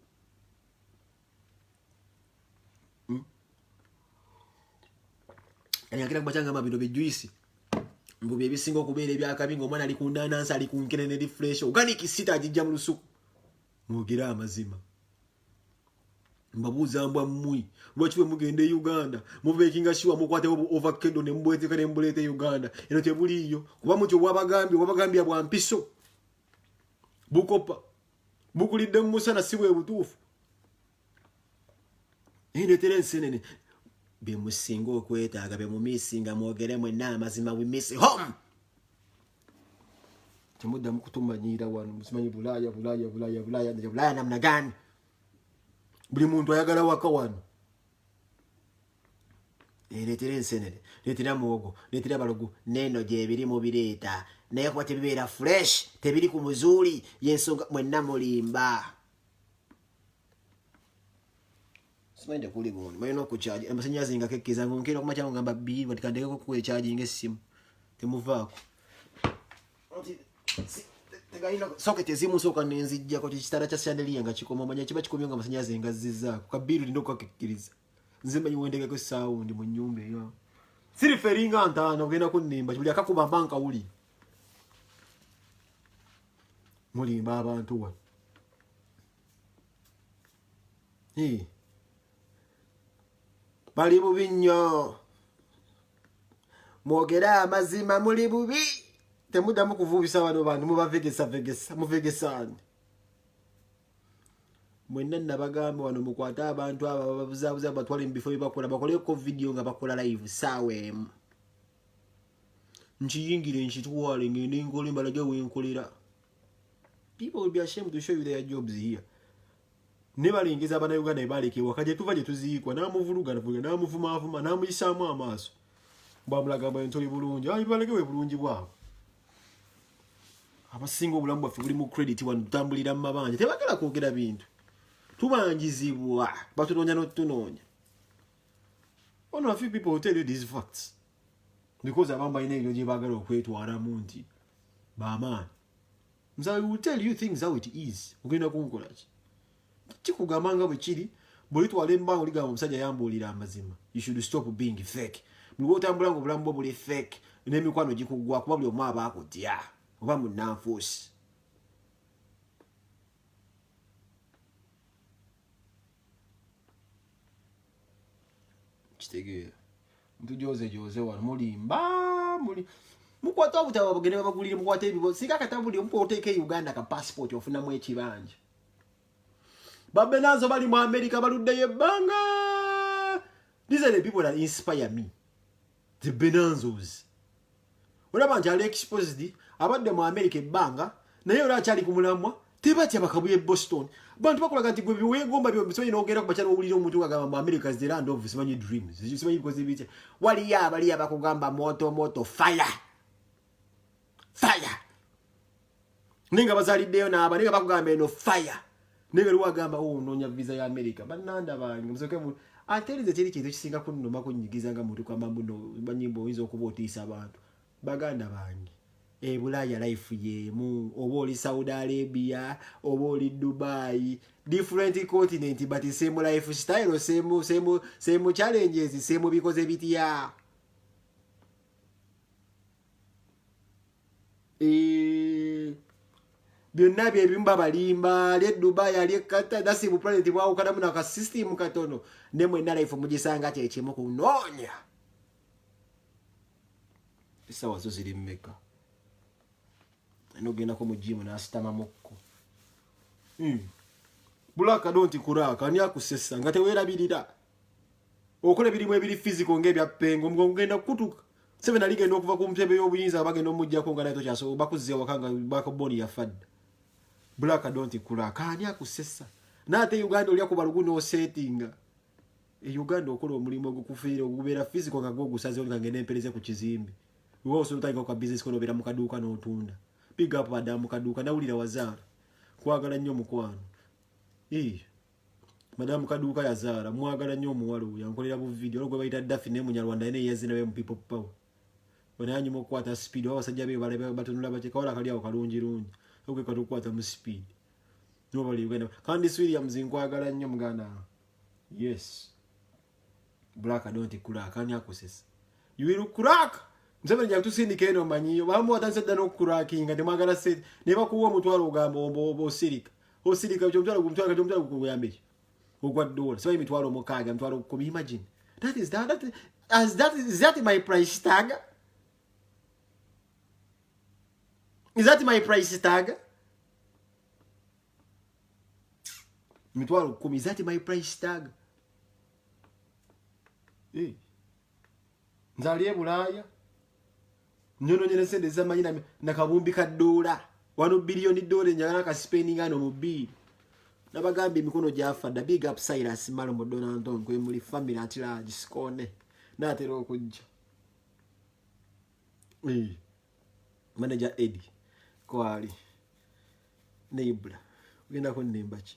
Anyakira kubachanga mabino bejuisi mbubi ebisinga okubeera ebyakabinga omwana ali ku nanansi ali ku nkenene di fresh organic sita ajijja mu lusuku mugira amazima mbabuza mbwa mmui lwaki bwe mugende Uganda mubekinga shiwa mukwate ovacado ne mbwete kane mbulete Uganda eno tebuliyo kuba mutyo wabagambya bwa mpiso bukopa bukulidde musana sibwe butufu ene terensenene be musinga okwetaaga be mumisinga mwogere mwenna amazima we miss home temudda mukutumanyira wano musimanyi bulaya namna gani buli muntu ayagala waka wano letera ensenene letera muwogo letera balogu neno gye biri mu bireeta naye kuba tebibeera fresh tebiri ku muzuli yensonga mwenna mulimba simanyi kuli boni mayina okuchaji amasanyazi nga kekkeza ngonkera okumacha ngamba bbiri batikandekeko kuwe charging essimu temuvaako socket ezimu soka nenzijja ko kitara kya chandelier nga kikoma manya kiba kikomyo nga amasanyazi nga zizzaako kabiru ndindo kwakikkiriza nze manyi wendekeko sound mu nyumba eyo siri feringa ntano genda kunimba kibuli akakuba banka uli mulimba abantu wa bali bubi nnyo mwogera amazima muli bubi temuddamu kuvubisa wano bantu mubavegesa muvegesani mwenna nabagamba wano mukwata abantu aba babuzabuza batwale mbifo bibakola bakoleko video nga bakola live sawe nchiyingire nchitwale ngende ngole mbalaga wenkolera people will be ashamed to show you their jobs here nebalengeza abana Uganda ebalekewa kaje tuva je tuziikwa namuvuluga namuvuma namuyisaamu amaaso bamulagamba entoli bulungi balekewe bulungi bwabo abasinga obulamu bwaffe buli mu credit wano tutambulira mu mabanja tebagala kwogera bintu tubangizibwa batunonya n'otunoonya one of few people will tell you these facts because abamba ine ebyo gye baagala okwetwalamu nti bamaani mzawe will tell you things how it is ogenda kunkola ki kikugamba nga bwe kiri buli twale mbango oligamba omusajja yambuulira amazima you should stop being fake buli otambula ngo obulamu bwo buli fake n'emikwano gikugwa kuba buli omu aba akutya oba munnanfuusi kitegeera mtujoze wano mulimba mukwata obutaba bagende babagulire mukwata ebibo singa katabuli omupo oteeke Uganda ka passport ofunamu ekibanja Babenanzo bali mu America baluddeyo ebbanga. These are the people that inspire me. The Benanzos. Olaba nti ali exposed abadde mu America ebbanga naye olaba kyali ku mulamwa tebatya bakabuye Boston. Bantu bakolaga nti gwe biwegomba byo bisoboye n'ogenda ku bakyala owulira omuntu agamba mu America is the land of simanyi dreams. Simanyi because ibite waliyo abali abakugamba moto fire. Fire. Ninga bazaliddeyo n'aba ninga bakugamba eno fire. Nega luwagamba nonya visa ya America bananda bange musoke mu atelize kiri kintu kisinga kunnoma kunyigiza nga muntu kwa mambuno banyimbo oyinza okuba otiisa abantu baganda bange Bulaya life yemu oba oli Saudi Arabia oba oli Dubai different continent but same lifestyle same challenges same bikoze bitya byonna bye bimba balimba le Dubai ali kata dasi mu planet bwa ukadamu na ka system katono nemwe na life mugisanga kye kimu kunonya bisa wazo ziri mmeka enogenda ko mu gym na asitama mukko bulaka donti kuraka ani akusessa ngate werabirira okola birimu ebiri physical ngebya pengo ngenda kutuka seven alige no kuva ku mpebe y'obuyinza abagenda omujja ko ngana to kyaso bakuzze wakanga bakoboni ya fad Bulaka donti kuraka ani akusessa nate Uganda oli akubalugu no settinga Uganda okola omulimu ogukufira ogubera physical nga gogusaze oli ngene empeleze ku kizimbi wo osutayiko ka business kono bera mu kaduuka n'otunda big up badamu kaduuka nawulira wazara kwagala nnyo mukwano Madam Kaduka yazara mwagala nnyo omuwala oyo yankolera bu video olwo gwe bayita Daffy ne munyarwanda ene yazina we mu people power bananyi mu kwata speed abasajja be bale batunula bakekawala kali awo kalungi lungi okwe katukwata mu speed no bali ugenda Candice Williams nkwagala nnyo muganda yes black don't crack ani akosesa you will crack msebe nja tusindike eno manyiyo bamu watansedda no cracking ndimagala set ne bakuwa mutwalo ogamba ombo osirika chomtwalo kumtwalo kuyambe ogwa dola so imitwalo mukaga mtwalo ko imagine is that my price tag is that my price tag mitwalo 10 is that my price tag nzaliye bulaya nyono nyene sende zamanyina nakabumbi ka dola $1 billion njagala ka spending ano mu bill nabagambi mikono jafa da big up Cyrus Malombo Donald kwe muri family at large skone natero okujja manager Eddie kwali neibula ugenda ko nemba ki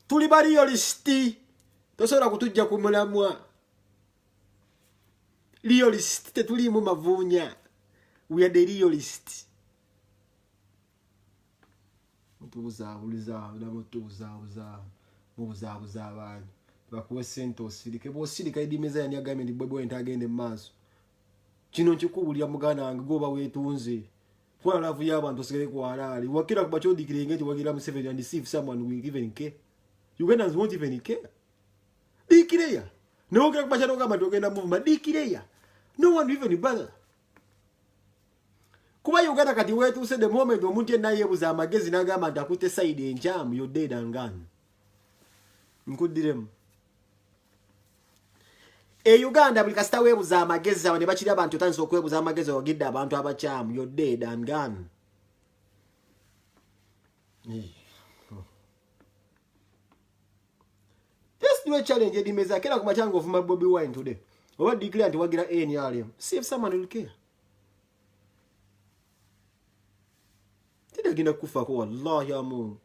tuli bali listi tosobola kutujja ku mulamwa realist tetuli mu mavunya we are the realist mutuza abantu bakuwe sento osirike bosirika idimeza yani agamente bwebwe entagende maso kino nkikubulya mugana wange goba wetunze kwa lavu y'abantu osigale ku halali wakira kuba kyodikire ngeti wagira mu 7 and see if someone will even care Ugandans won't even care dikireya no okira kuba kyano kama togenda movement dikireya no one even bother kuba Uganda kati wetu se the moment omuntu enaye buza amagezi nagamba ndakute side enjamu you're dead and gone nkudiremu Uganda buli kasita webuza amagezi awo ne bakiri abantu tanso okwebuza amagezi ogidde abantu abachamu you're dead and gone This new challenge edimeza kera ku machango of Bobi Wine today oba declare anti wagira NRM see if someone will care gina kufa ko wallahi amu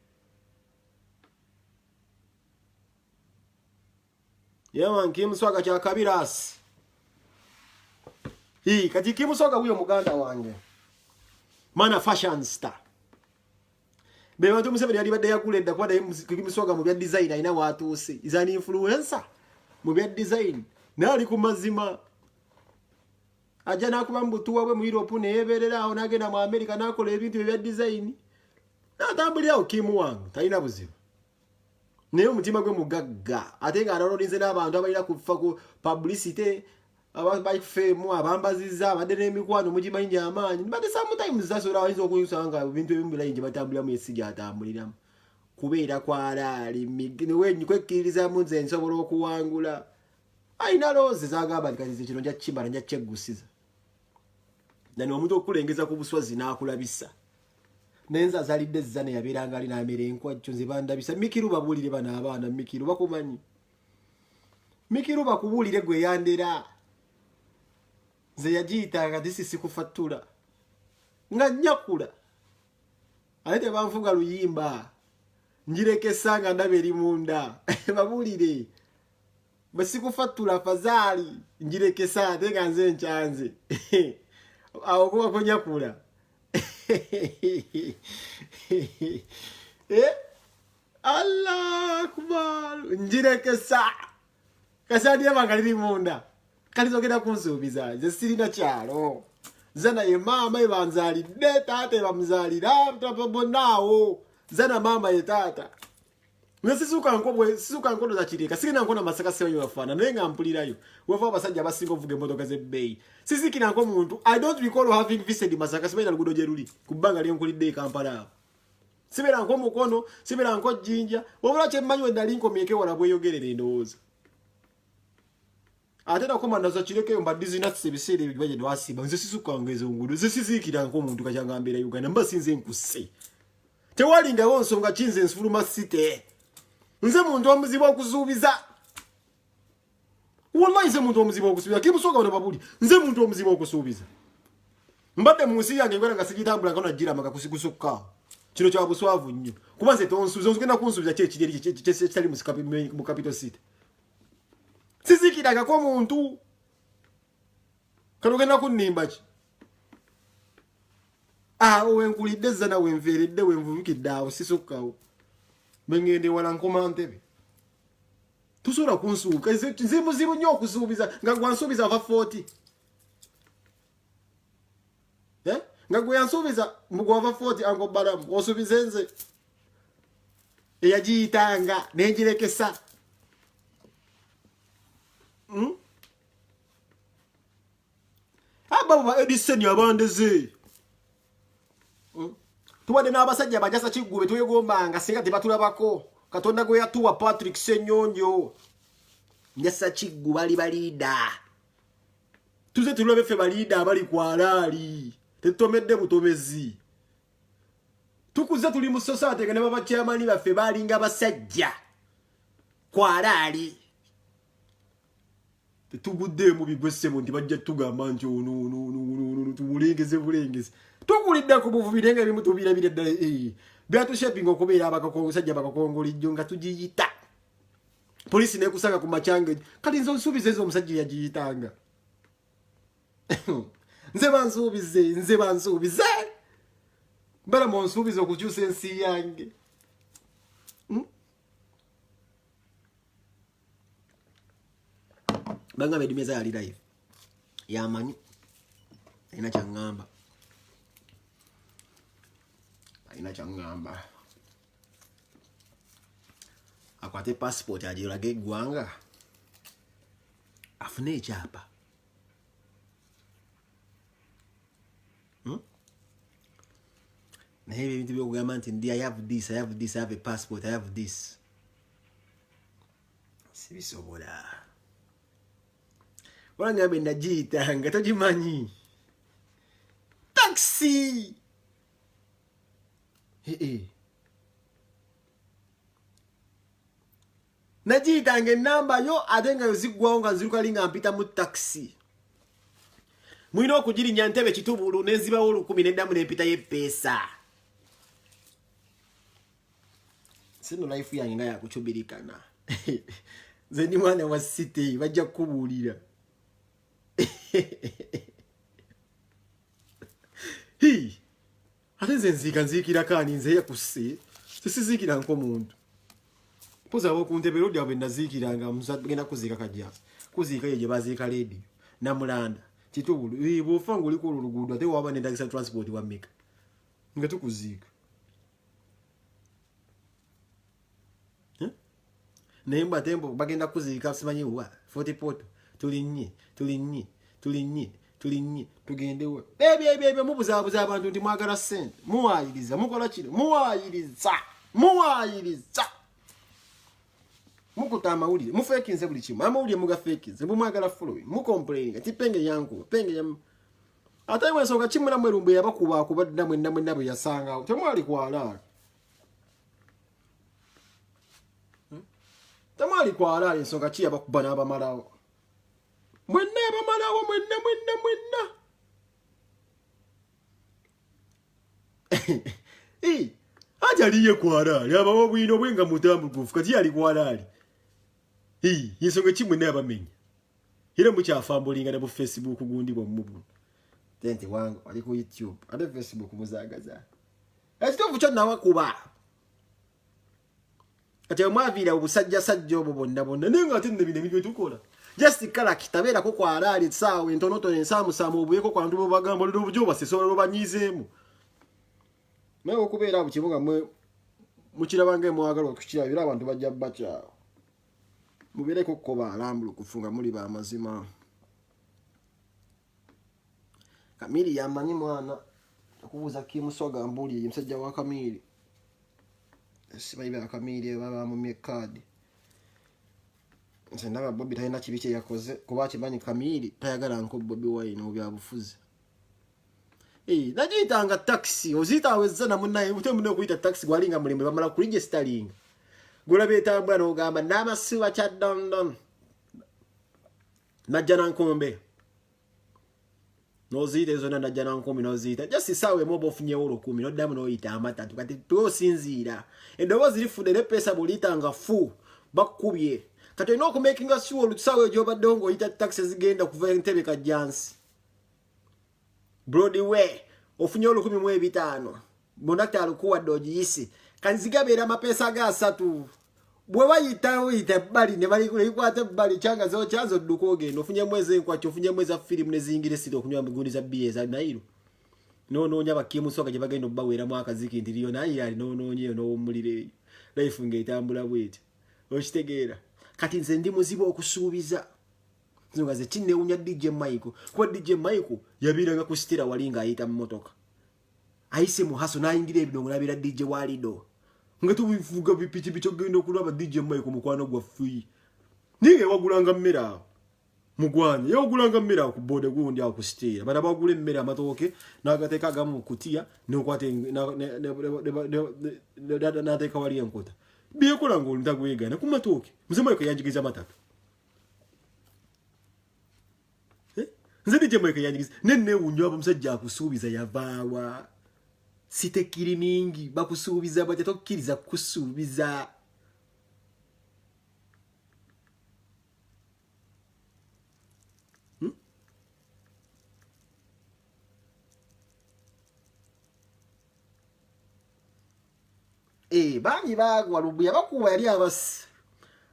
yaman kimuswaga cha kabiras kati kimuswaga huyo muganda wange mana fashion star be bantu musebe yali badde yakulenda kwada kimuswaga mu bya design ina watu se izani influencer mu bya design nali ku mazima aja nakuba mbutuwa we mu Europe ne yeberera aho nagenda mu America nakola ebintu bya design natambulira aho Kimu wange talina buzibu neyo mutima gwe mugagga ate nga alololinze n'abantu abalira kufa ku publicity abayi fame abambaziza abadde n'emikwano mugimanyi amaanyi but sometimes zasobola wayinza okuyusanga ebintu ebimu bilayingi batambuliramu esijja atambuliramu kubeera kwalaali kwekkiririza mu nze nsobola okuwangula ayina loze zagamba nti kati kino nja kimala nja kyegusiza nani omuntu okulengeza ku buswazi n'akulabisa nenza zalidde zane yabeeranga ali n'amera enkwajjo nze bandabisa Mikiru babuulire bana abaana Mikiru bakumanyi Mikiru bakubuulire gwe yandera nze yagiyitanga disisi kufattula nga nyakula ate tebanfunga luyimba njirekesa nga ndaba eri munda babuulire basikufattula fazali njirekesa ate nga nze nkyanze awo kuba konyakula Allah akbar njirekesa kasadi yabangaliri munda kalizogera kunsuubiza nze sirina kyalo zana ye mama ebanzalidde taata bamuzalira bonnaawo zana mama ye taata nesisuka nkono za kireka sirina nkona masaka seyo yafana naye nga mpulirayo wava abasajja abasinga ovuga emmotoka z'ebbeeyi sisikira nko muntu I don't recall having visited Masaka sibeera luguudo gye luli ku bbanga lyenkulidde Kampala sibeera nko mukono sibeera nko jjinja wabula kyemmanyi we nali nkomyeko ewala bweyogerera endowooza ate nakoma nazo kirekeyo mbaddizinasi ebiseera ebyo bagye newasiba nze sisukanga ezo nguudo nze sisiikira nkomuntu kakyanga mbeera Uganda mba sinze nkuse tewalingawo nsonga kinze nsufuluma site nze muntu omuzibu okusuubiza wallahi nze muntu omuzibu okusuubiza kimusoka bano babuli nze muntu omuzibu okusuubiza mbadde mu nsi yange ngwera nga sigitambula kana jira maka kusikusukka kino kya buswavu nnyo kuba nze tonsuubiza ozigenda kunsuubiza kyekiri kitali mu capital city sizikiragako omuntu kano ogenda kunnimba ki wenkulidde zana wenveeredde wenvubikidde awo sisukkawo bengende wala nkoma ntebe tusobola kunsuubuka nze muzibu nnyo okusuubiza nga gwansuubiza ava 40 nga gwe yansuubiza mugwava 40 ango balamu osuubize nze eyagiyitanga nengirekesa abo ba Edison abandeze tuwadde n'abasajja bajasa kiggube twegombanga singa tebatulabako katonda gwe yatuwa Patrick Senyonjo njasa kiggu bali balida tuze tulabe ffe balida abali kwalaali tetutomedde butomezi tukuze tuli mu society nga ne baba chairman baffe balinga basajja kwalaali tetugudde mu bigwesebo nti bajja tugamba nti ono tumulengeze bulengeze tukulidde ku buvubi nenga ebimu tubirabire ddala byatushapinga okubeera abasajja bakakongolijjo nga tugiyita polisi nekusanga ku machange kati nzo nsuubize ezo omusajja yagiyitanga nze bansuubize mbala monsuubize okukyusa ensi yange banga bedimeza yali live yamanyi ina kyangamba akwate passport ajirage eggwanga afune ekyapa naye ebintu byokugamba nti ndi I have this, I have a passport, I have this sibisobola wangambe ndagiyitanga togimanyi taxi najiyitanga enamba yo ate nga yozigwawo nga nzirukalinga mpita mu taxi mwina okugirinya ntebe kitubulu nenzibawo 10 neddamu nempita y'eppeesa sino life yange nga yakukyubirikana nze ndi mwana wa city bajja kukubuulira ate nze nziikira kaani nze yakuse sisiziikira nk'omuntu pozawo ku ntebe lodi awo naziikiranga genda kuziika kajja kuziika ye gye baziika ledi namulanda kitubulu bw'ofa ng'oliko olwo luguudo ate waba nendagisa transport wa meka nga tukuziika naye mbatembo bagenda kuziika simanyi wa 40 poto tulinnye tugendewa ebyo mubuzaabuza abantu nti mwagala ssente muwaayiriza mukola kino muwaayiriza mukuta amawulire mufeekinze buli kimu amawulire mugafeekinze mumwagala following mukomplaininga ti penge yankuba penge yam ate wensonga kimuna mwerumbe yabakuba mwenna bwe yasangawo temwali kwalaali tamali kwalaali ensonga ki yabakuba n'abamalawo mwenna abamalawo mwenna ajaliye kwalaali abawa bwino bwenga mutambugufu kati yali kwalaali ensonga ki mwenna abamenya era mukyafambulinga ne bu Facebook gundi bwammubu tenti wangu ali ku YouTube ate Facebook muzagaza ekitovu kyo nawakuba kati omwaviira obusajja obwo bonna naye nga ate nne bino ebintu byetukola just kala kitabeerako kwalaali saawa entonotono ensaamusaamu obuyeko kwa bantu bobagamba olwo obujjo basesola lobanyizeemu naye okubeera abo kibuga mukirabanga emwagala okukirabira abantu bajja bakyawo mubeereko kukoba alambulu kufunga muli bamazima Kamili yamanyi mwana okubuuza kimusoga mbuulire ye musajja wa Kamili simanyi bya Kamili baba mu mekadi nze ndaba Bobby talina kibi kye yakoze kuba kimanyi Kamili tayagala nko Bobby Wine mu byabufuzi najiyitanga taxi ozitaweza na munnaye utemune okuyita taxi gwalinga mulembe bamala ku registering gulabe tambula n'ogamba n'amasiba kya London najja nankombe nozita ezo najja na 10 nozita just sawe mobo funye olo 10 noddamu noyita amatatu kati tosinzira eddoboozi lifudde ne pesa bulitanga fu bakubye kati olina okumakinga sure olusawe gyobaddeho ng'oyita taxi zigenda kuva entebe kajjansi Broadway ofunye olu 15 bondakta alikuwadde ogiyise kanzigabeera amapesa ga 3 bwe bayitawo yita bali ne bali kulikwata bali changa zo chanzo dduko ogenda ofunye mwezi enkwacho ofunye mwezi za film ne zingire sito okunywa migundi za BS za nairo no nyaba kimu soka gye bagenda obawera mwaka ziki ndiriyo nayo ali no nyeyo no mulire life ngeitambula bwete okitegeera kati nze ndi muzibu okusuubiza nzonga ze kinne unya DJ Michael kwa DJ Michael yabiranga kusitira walinga ayita mmotoka ayise muhaso nayingira ebidongo nabira DJ Walido ngatu bivuga bipiti bicho gendo kulaba DJ Michael mukwano gwa free nige wagulanga mmera mugwanye yo gulanga mmera ku bode gundi akusitira bana bagule mmera amatoke nagateka gamu kutia nokwate na teka wali enkota biye kulanga ndagwegana ku matoke mzima yako yanjigiza matatu nze DJ Michael yanjigiza nenne unyoba musajja akusuubiza yavawa sitekiri mingi bakusuubiza bajja tokkiriza kusuubiza bangi bagwa Lumbuya bakuba yali abasi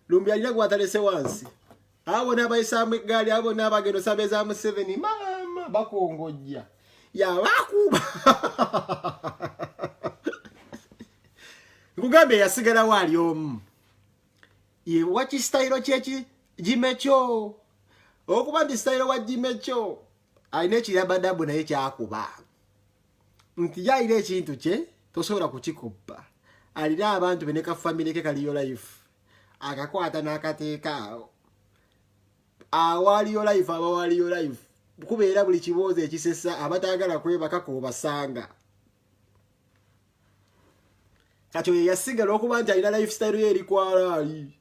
Lumbuya alina gwatalese wansi abo nabayisamu eggaali abo nabagendo sabeza mu 7 mama bakongojja ya bakuba ngugambe yasigala wali omu ye wachi style chechi jimecho okuba ndi style wa jimecho aine kirabadabu naye kyakuba nti yaire ekintu kye tosobola kukikuba alina abantu beneka family ke kaliyo life akakwata n'akateeka awaliyo life abawaliyo life kubeera buli kibozo ekisesa abatagala kwebaka ko basanga kacho yasigala okuba nti alina lifestyle ye erikwala ali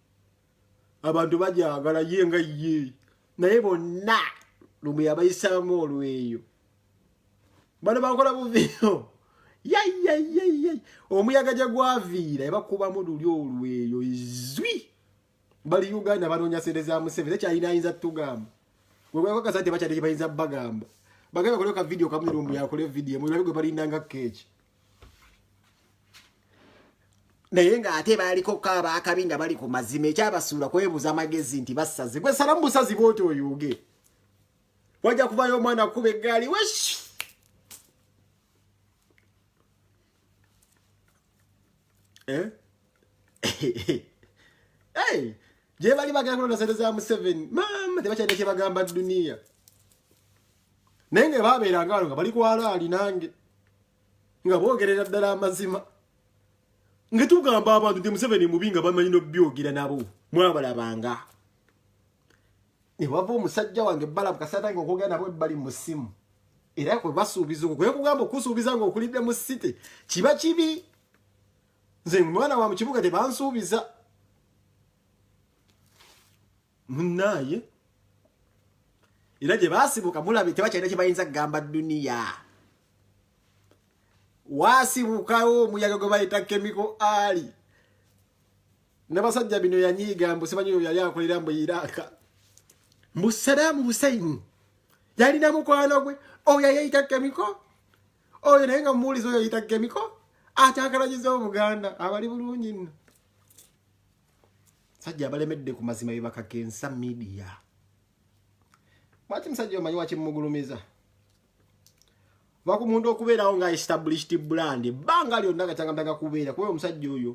abantu bajagala yenga ye naye bonna lumwe yabayisamu olweyo bano bakola buviyo yai omuyaga gye gwaviira ebakuba mu luli olweyo izwi bali Uganda banonya sente za Museveni kyalina ayinza tugamba wewe kwa kasante bacha bayinza bagamba bagamba koleka video kamwe Lumbuya yakole video mu byo balindanga kechi naye nga ate baliko kaba akabinda bali ku mazime ekyabasuula kwebuza amagezi nti basaze gwe salamu busazi bote oyuge wajja kuvayo omwana kuba eggaali wesh hey je bali bagala kulonda sente za Museveni mama tebakyalina kye bagamba duniya nenge babeeranga nga bali kwala ali nange nga boogerera ddala amazima ngetugamba abantu ndi Museveni mubinga bamanyi no byogira nabo mwabalabanga ne wava omusajja wange bala kasata ng'okugenda nabo bali mu simu era kwe basuubiza kwe kugamba okusuubiza ng'okulidde mu site kiba kibi nze mwana wa mu kibuga tebansuubiza munaye era gye basibuka mulabe tebakyalina kye bayinza kugamba duniya wasibukawo omuyaga gwe bayita chemical ali n'abasajja bino yanyiiga mbu simanyi oyo yali akolera mbu Iraka mbu Saddam Hussein yalina mukwano gwe oyo yayita chemical oyo naye nga mumuwuliza oyo yayita chemical akyakalagiza Obuganda abali bulungi nno sajja abalemedde ku mazima bebakakensa media mwaki musajja omanyi wakimugulumiza vaku muntu okubeerawo nga established brand banga lyonna gatangambanga kubeera kuba omusajja oyo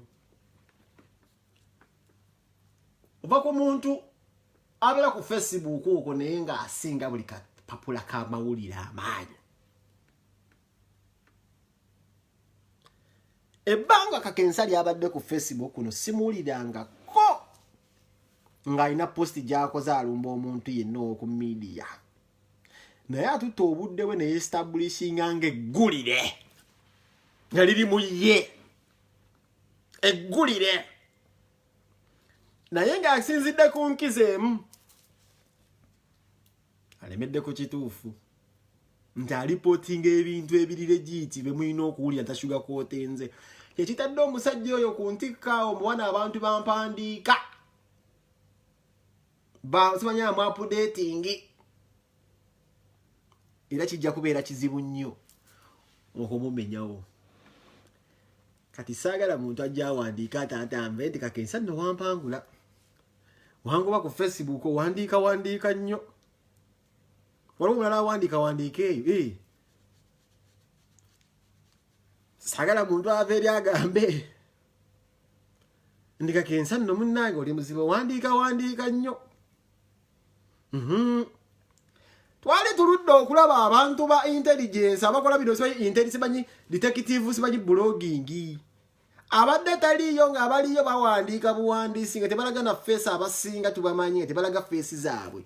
vaku muntu abeera ku Facebook okwo naye nga asinga buli kapapula kamawulire amaanyi ebbanga kakensa lyabadde ku Facebook kuno simuwulirangako nga alina posti gy'akoze alumba omuntu yenna ku media naye atutte obudde we ne establishinga ng'eggulire nga liri mu ye eggulire naye ng'asinzidde ku nkizo emu alemedde ku kituufu nti alipotinga ebintu ebiri legit bemulina okuwulira ntashuga kwotenze kyekitadde omusajja oyo ku ntikka omuwana abantu bampandiika simanya mu updating era kijja kubeera kizibu nnyo okumumenyawo kati saagala muntu ajja awandiika atantambe nti kakensa nno wampangula wangoba ku Facebook wandiika nnyo waliwo omulala awandiika eyo saagala muntu ava eri agambe ndi kakensa nno munnange oli muzibu wandiika nnyo twali tuludde okulaba abantu ba intelligence abakola bino simanyi detective simanyi blogging abadde taliyo nga abaliyo bawandiika buwandiisi nga tebalaga na face abasinga tubamanyi nga tebalaga face zaabwe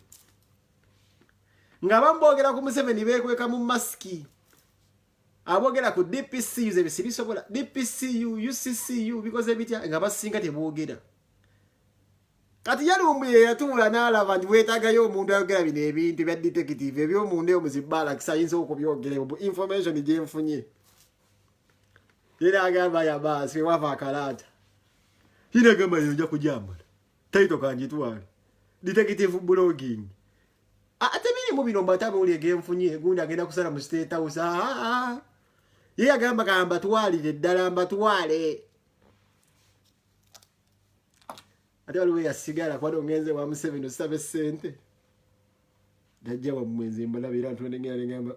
nga bambogera ku Museveni beekweka mu masiki abogera ku DPCU ebisibisobola DPCU UCCU bikoze bitya nga basinga teboogera kati yalumbuye yatuula n'alaba nti weetaagayo omuntu ayogera bino ebintu bya detective eby'omuntu eyo muzibbala kisayinza okubyogera information gyenfunye era agamba yabaasi weva akalaata hina agamba yonja kujambala taito kanjitwale detective blogging ate birimu bino mbatabuuli egenfunye gundi agenda kusala mu State House ye agamba kamba twalire ddala mbatwale ate waliwo yasigala kwali ongenze wa Museveni osabe ssente najja wa mwezi mbalabe era ntwenengera ngamba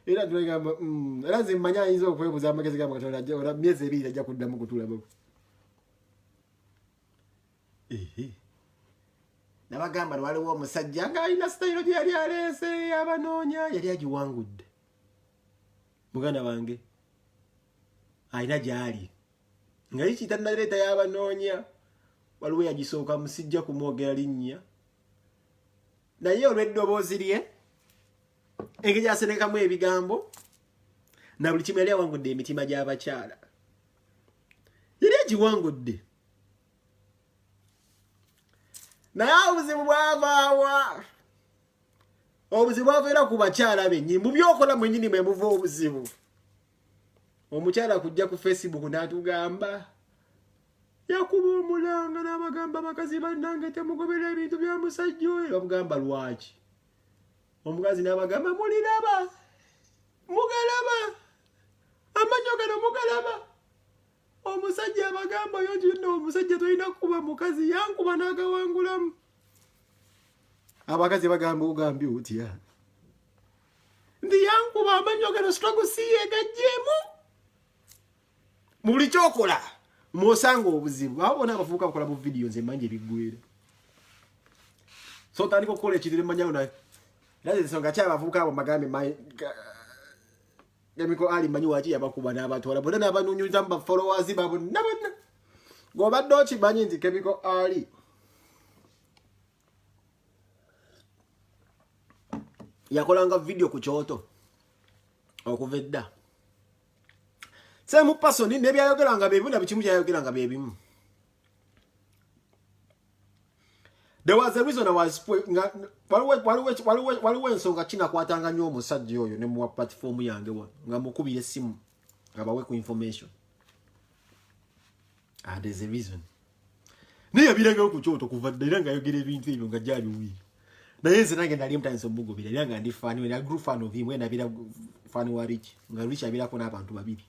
era ntwengamba era nze mmanya ayinza okwebuuza amagezi gamba Katonda ajja ora myezi ebiri ajja kuddamu kutulabako nabagamba waliwo omusajja ng'alina sitayiro gye yali aleese yabanoonya yali agiwangudde muganda wange alina gy'ali nga likiyita naleeta yabanoonya waliwo yagisooka musijja kumwogera linnya naye olw'eddoboozi lye engeri asenekamu ebigambo na buli kimu yali awangudde emitima gy'abakyala yali agiwangudde naye obuzibu bwavaawa obuzibu bwaveera ku bakyala bennyini mu byokola mwennyini mwe muva obuzibu omukyala kujja ku Facebook n'atugamba yakuba omulanga n'abagamba abakazi bannange temugobera ebintu bya musajja oyo bamugamba lwaki omukazi n'abagamba muliraba mugalaba amanyo gano mugalaba omusajja abagamba yo nti nno omusajja tolina kuba mukazi yankuba n'agawangulamu abakazi bagamba ogambye otya ndi yankuba amanyo gano sitagusiye gajjeemu mu buli kyokola mwosanga obuzibu abo bona abavubuka bakola mu vidiyo nze manje biggwera so tandika okukola ekitire manyawo naye era ensonga ki abavubuka abo magambe Chemical Ali manyi waki yabakuba n'abatwala bona n'abanoonyeza mu followers babo nabonna ng'obadde okimanyi nti Chemical Ali yakolanga video ku kyoto okuva edda semu pasoni nebyayogeranga bebimu na bikimu byayogeranga bebimu. There was a reason I was waliwo ensonga kinakwatanga nnyo omusajja oyo ne muwa platform yange wa nga mukubira essimu nga bawe ku information. There's a reason. Naye yabirangawo ku kyoto kuva dda era ng'ayogera ebintu ebyo nga gyali wiiri. Naye nze nange nali mutandisa omugobera era nga ndi fan we, I grew fan of him when abira fan wa Rich nga Rich abirako n'abantu babiri.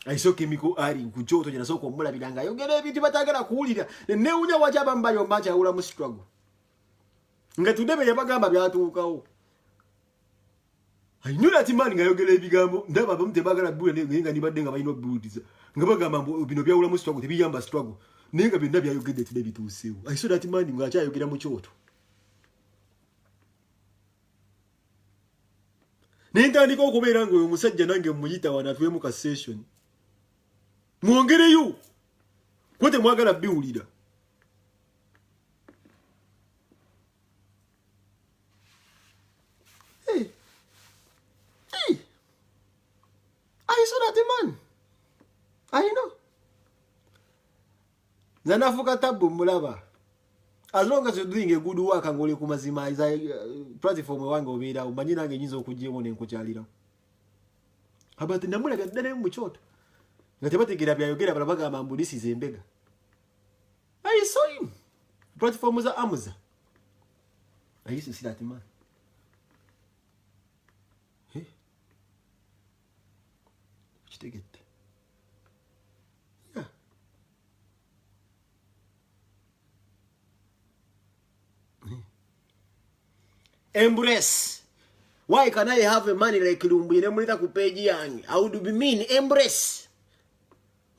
Aiso Chemical Ali ku kyoto gye nasooka omulabira nga ayogera ebintu batagala kuwulira newunya waki abambayo mbacha awula mu struggle nga tudebe yabagamba byatuukawo. I knew that man nga ayogera ebigambo ndaba abamu tebagala bule nga nibadde nga balina obuuliza nga bagamba bino byawula mu struggle tebiyamba struggle naye nga byonna byayogedde tidde bituuseewo. I saw that man nga akyayogera mu kyoto. Naye ntandika okubeera nga oyo omusajja nange muyita wana tuwemu ka session. Mwongereyo kwe temwagala biwulira. I saw that man. I know. Zanafuka tabu mulaba. As long as you're doing a good work and ngole kumazima is platform wange obira umanyira nge nyizo okujjemo ne nkukyalira. Abati namula gaddale mu kyoto. Nga tebategeera byayogera balabaga mambulisi zembega. I saw him. Platform was Amazon. I used to see that man. Hey. Take it. Yeah. Embrace. Why can I have a money like Lumbi nemuleta ku page yange? I would be mean embrace.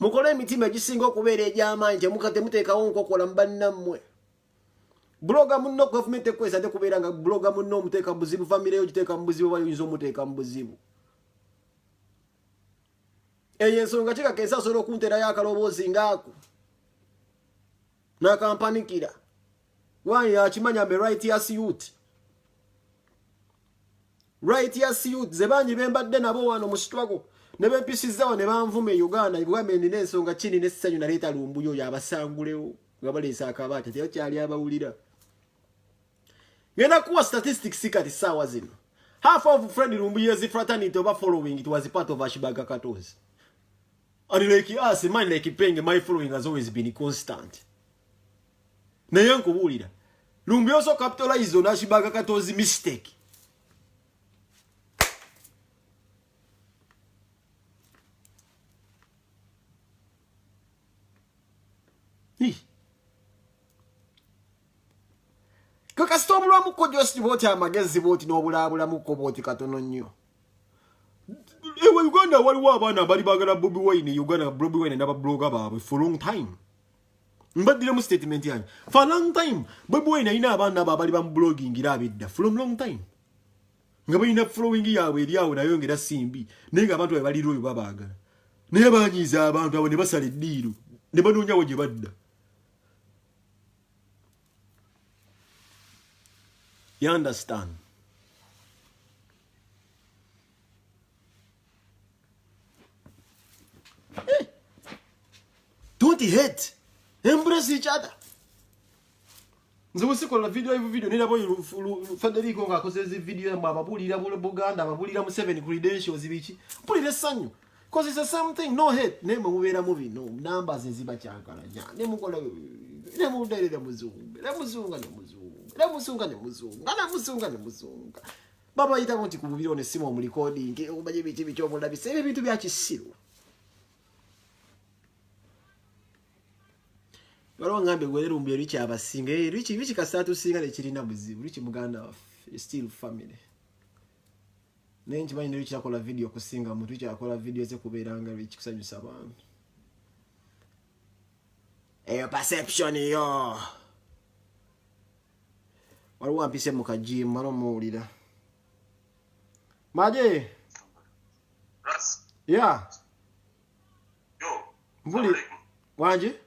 Mukole mitima gisinga okubeera egy'amaanyi temukate muteekawo nkokola mbannammwe. Bloga munno government ekwesa tekubeera nga bloga munno omuteeka mu buzibu family yo giteeka mu buzibu bayinza omuteeka mu buzibu. Eyo ensonga kikakeesa asobola okunterayo akaloboozi ngaako. N'akampanikira. Why akimanya me right yes youth. Right yes youth zebanyi bembadde nabo wano mu struggle. Nebe pisizzawo ne banvume Uganda government n'ensonga kini n'essanyu naleeta Lumbu yo yabasangulewo nga baleesa akabaata tebakyali abawulira. Ngenda kuwa statistics kati sawa zino. Half of Fred Lumbu years fraternity over following it was part of Ashibaga Katos. And like us, man like Penge, my following has always been constant. Naye nkubuulira. Lumbu also capitalized on Ashibaga Katos mistake. Kakasita omulwamu ko just boti amagezi boti n'obulaabula muko boti katono nnyo. Ewe Uganda waliwo abaana bali baagala Bobi Wine, Uganda Bobi Wine n'aba blogger baabwe for long time. Mbaddire mu statement yange. For long time, Bobi Wine alina abaana bali bamu blogging abidda from long time. Nga balina following yaabwe eri awo nayo ngera simbi. Naye nga abantu baliro oyo babaagala. Naye banyiiza abantu abo ne basala eddiiro. Ne banoonyawo gye badda. You understand? Hey. Don't hate. Embrace each other. Nze usikola video nina boy Federico ngakoze zi video mbabulira Buganda babulira mu 7 credentials biki. Pulira sanyu. Cause it's the same thing, no hate. Neme mubera movie no numbers ziba chankala nya. Nemukola nemuderere muzungu. Nemuzunga nemuzunga. Baba yita nti kububiro ne simo mu recording obaje biti bicho mulabise ebintu bya kisiru. Baro ngambe gwere Lumbu erichi abasinga erichi kasatu singa nekirina buzibu erichi muganda still family. Nenji banyine erichi akola video kusinga muntu erichi akola video ze kuberanga erichi kusanyusa abantu. Eyo perception yo. Waliwo ampise mu kajimu malo muwulira. Maje. Ras. Yeah. Yo. Mbuli. Wanje?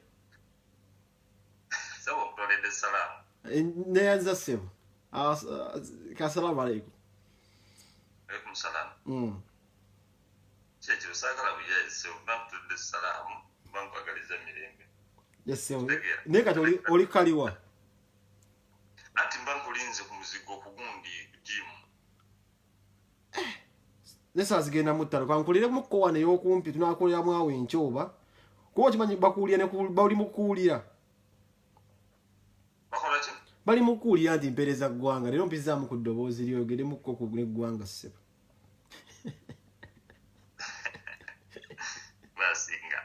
Sawa mtolende salamu. Neanza sebo. Kasalamu alaikum. Alaikum salam. Cheche usakala buyese mtolende salamu. Bangu agaliza mirembe. Yes sebo. Neka oli kaliwa. Ati mbangu linze ku muzigo kugundi jimu. Nesa zigenda mutalo kankulire mukko wane yokumpi tunakolera mwawe enchoba. Kuba kimanyi bakuulira ne bali mukuulira. Bakola ki? Bali mukuulira nti mpereza ggwanga lero mpizaamu ku ddoboozi lyogere mukko ku ggwanga ssebo. Basinga.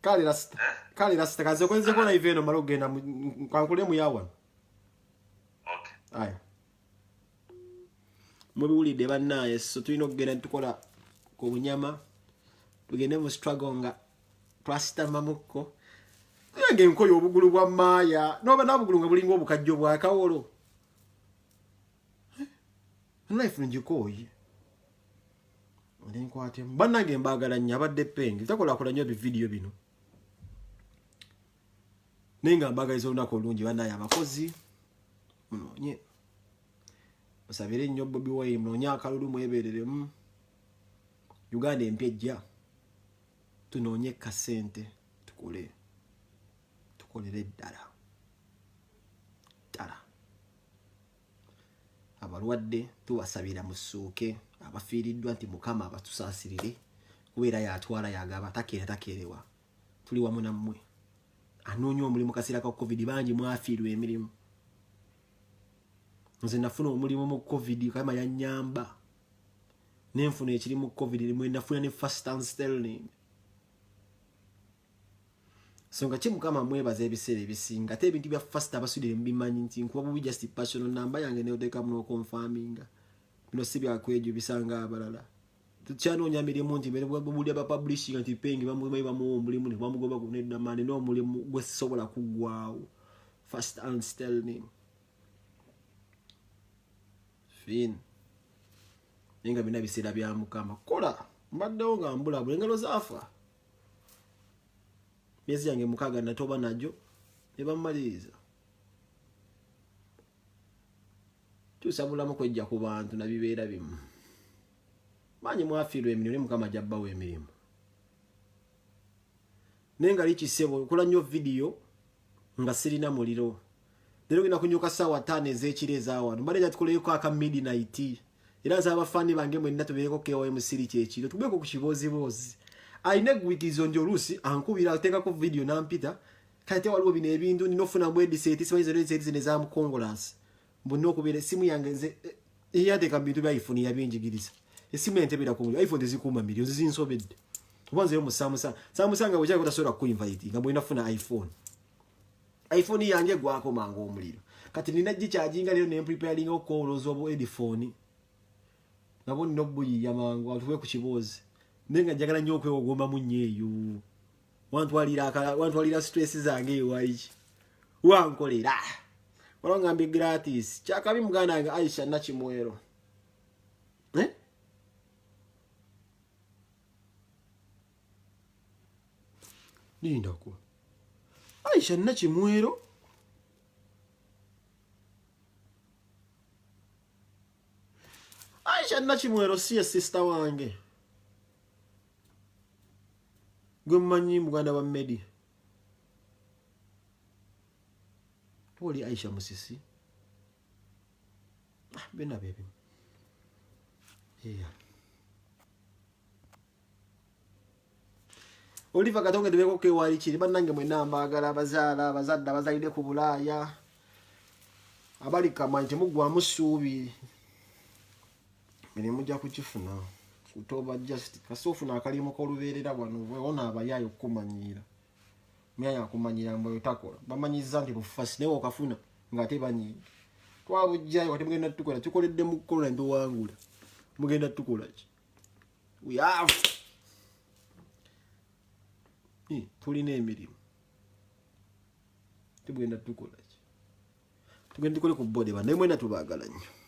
Kale rasta. Kale rasta kaze kwenze kona iveno malo genda kankule mu yawa. Okay. Aya. Mubiwulidde bannaye so tulina okugenda tukola ku bunyama. Tugende mu struggle nga twasitama mukko. Yange nkoyo obugulu bwa maaya. Noba nabugulu nga bulinga obukajjo bwa kawolo. Life njikoyi. Ndinkwate bannange mbagala nnyo abadde Penge takola nnyo video bino. Nenga mbagaliza olunaku olungi bannaye abakozi munoonye. Musabire nnyo Bobi Wine munoonye akalulu mwebereremu. Uganda empejja tunoonye kasente tukolere ddala abalwadde tuwasabira musuuke abafiiriddwa nti mukama abatusaasirire kubeera yatwala yagaba takeerewa tuli wamu nammwe anoonya omulimu kaseera ka covid bangi mwafiirwa emirimu nze nafuna omulimu mu covid kama yannyamba nenfuna ekiri mu covid limwe nafuna ne fast and sterling songa ki mukama mwebaza ebiseera ebisinga ate ebintu bya fast abasudire mbimanyi nti nkuba bubi just personal number yange neoteeka muno confirminga bino si byakwejo bisanga abalala tukyanoonya mirimu nti buli abapublishing nti pengi bamuwa omulimu ne bamugoba gunedda mani n'omulimu gwe sisobola kuggwaawo fast and sterling fin nenga bina biseera bya mukama kola mbaddewo nga mbulabula engalo zaafa myezi yange 6 natoba najo ne bamaliriza tusabulamu kwejja ku bantu nabibeera bimu manyi mwafiirwa emirimu ne mukama jabbawo emirimu nenga likisebo kola nnyo video nga sirina muliro lero genda kunyuka sawa 5 ez'ekiro ez'awano mbadde tukoleyeko aka midnight era nsaba abafaani bange mwenna tubeereko KOMC kyekiro tubeeko ku kiboozibozi ayina eggwikizo nti oluusi ankubira ateekako video nampita kate waliwo bino ebintu ninofuna mu ediseti simanyi nezamukongolasi mbonna okubeera essimu yange nze eyateeka mu bintu bya iphone yabinjigiriza essimu entebera ku iphone tezikuuma miliyoni zinsobedde kuba nzeyo mu samusanga bwekyali tasobola kuinvite nga bwena funa iphone yange gwako mangu omuliro kati nina gikyajinga lero nempreparinga okukolooza obu headphone nabo nina obuyiya mangu atuwe ku kiboozi nenga njagala nnyo okwewogomba mu nnyo eyo wantwalira stress zange ewaiki wankolera walongambi gratis kyakabi muganda wange Aisha Nakimwero nindako Aisha Nakimwero Aisha Nakimwero siye sister wange gwe mmanyi muganda wa Medi poli Aisha Musisi bena bebe Oliver Katonge tebeko kewali kiri bannange mwenna mbagala abazaala abazadde abazalide ku Bulaaya abali kamanyi mugwamu ssuubi mirimu gya kukifuna kutoba just kasofuna akalimu kolubeerera wano wona abayaayo okumanyiira myaya akumanyira mwe utakola bamanyiza nti lufasi newo okafuna nga tebanyiga twabujjayo kati mugenda tukola tukoledde mu kukola ndo wangula mugenda tukola ki we have tulina emirimu tugenda tukola ki tugenda tukole ku bode bane mwena tubaagala nnyo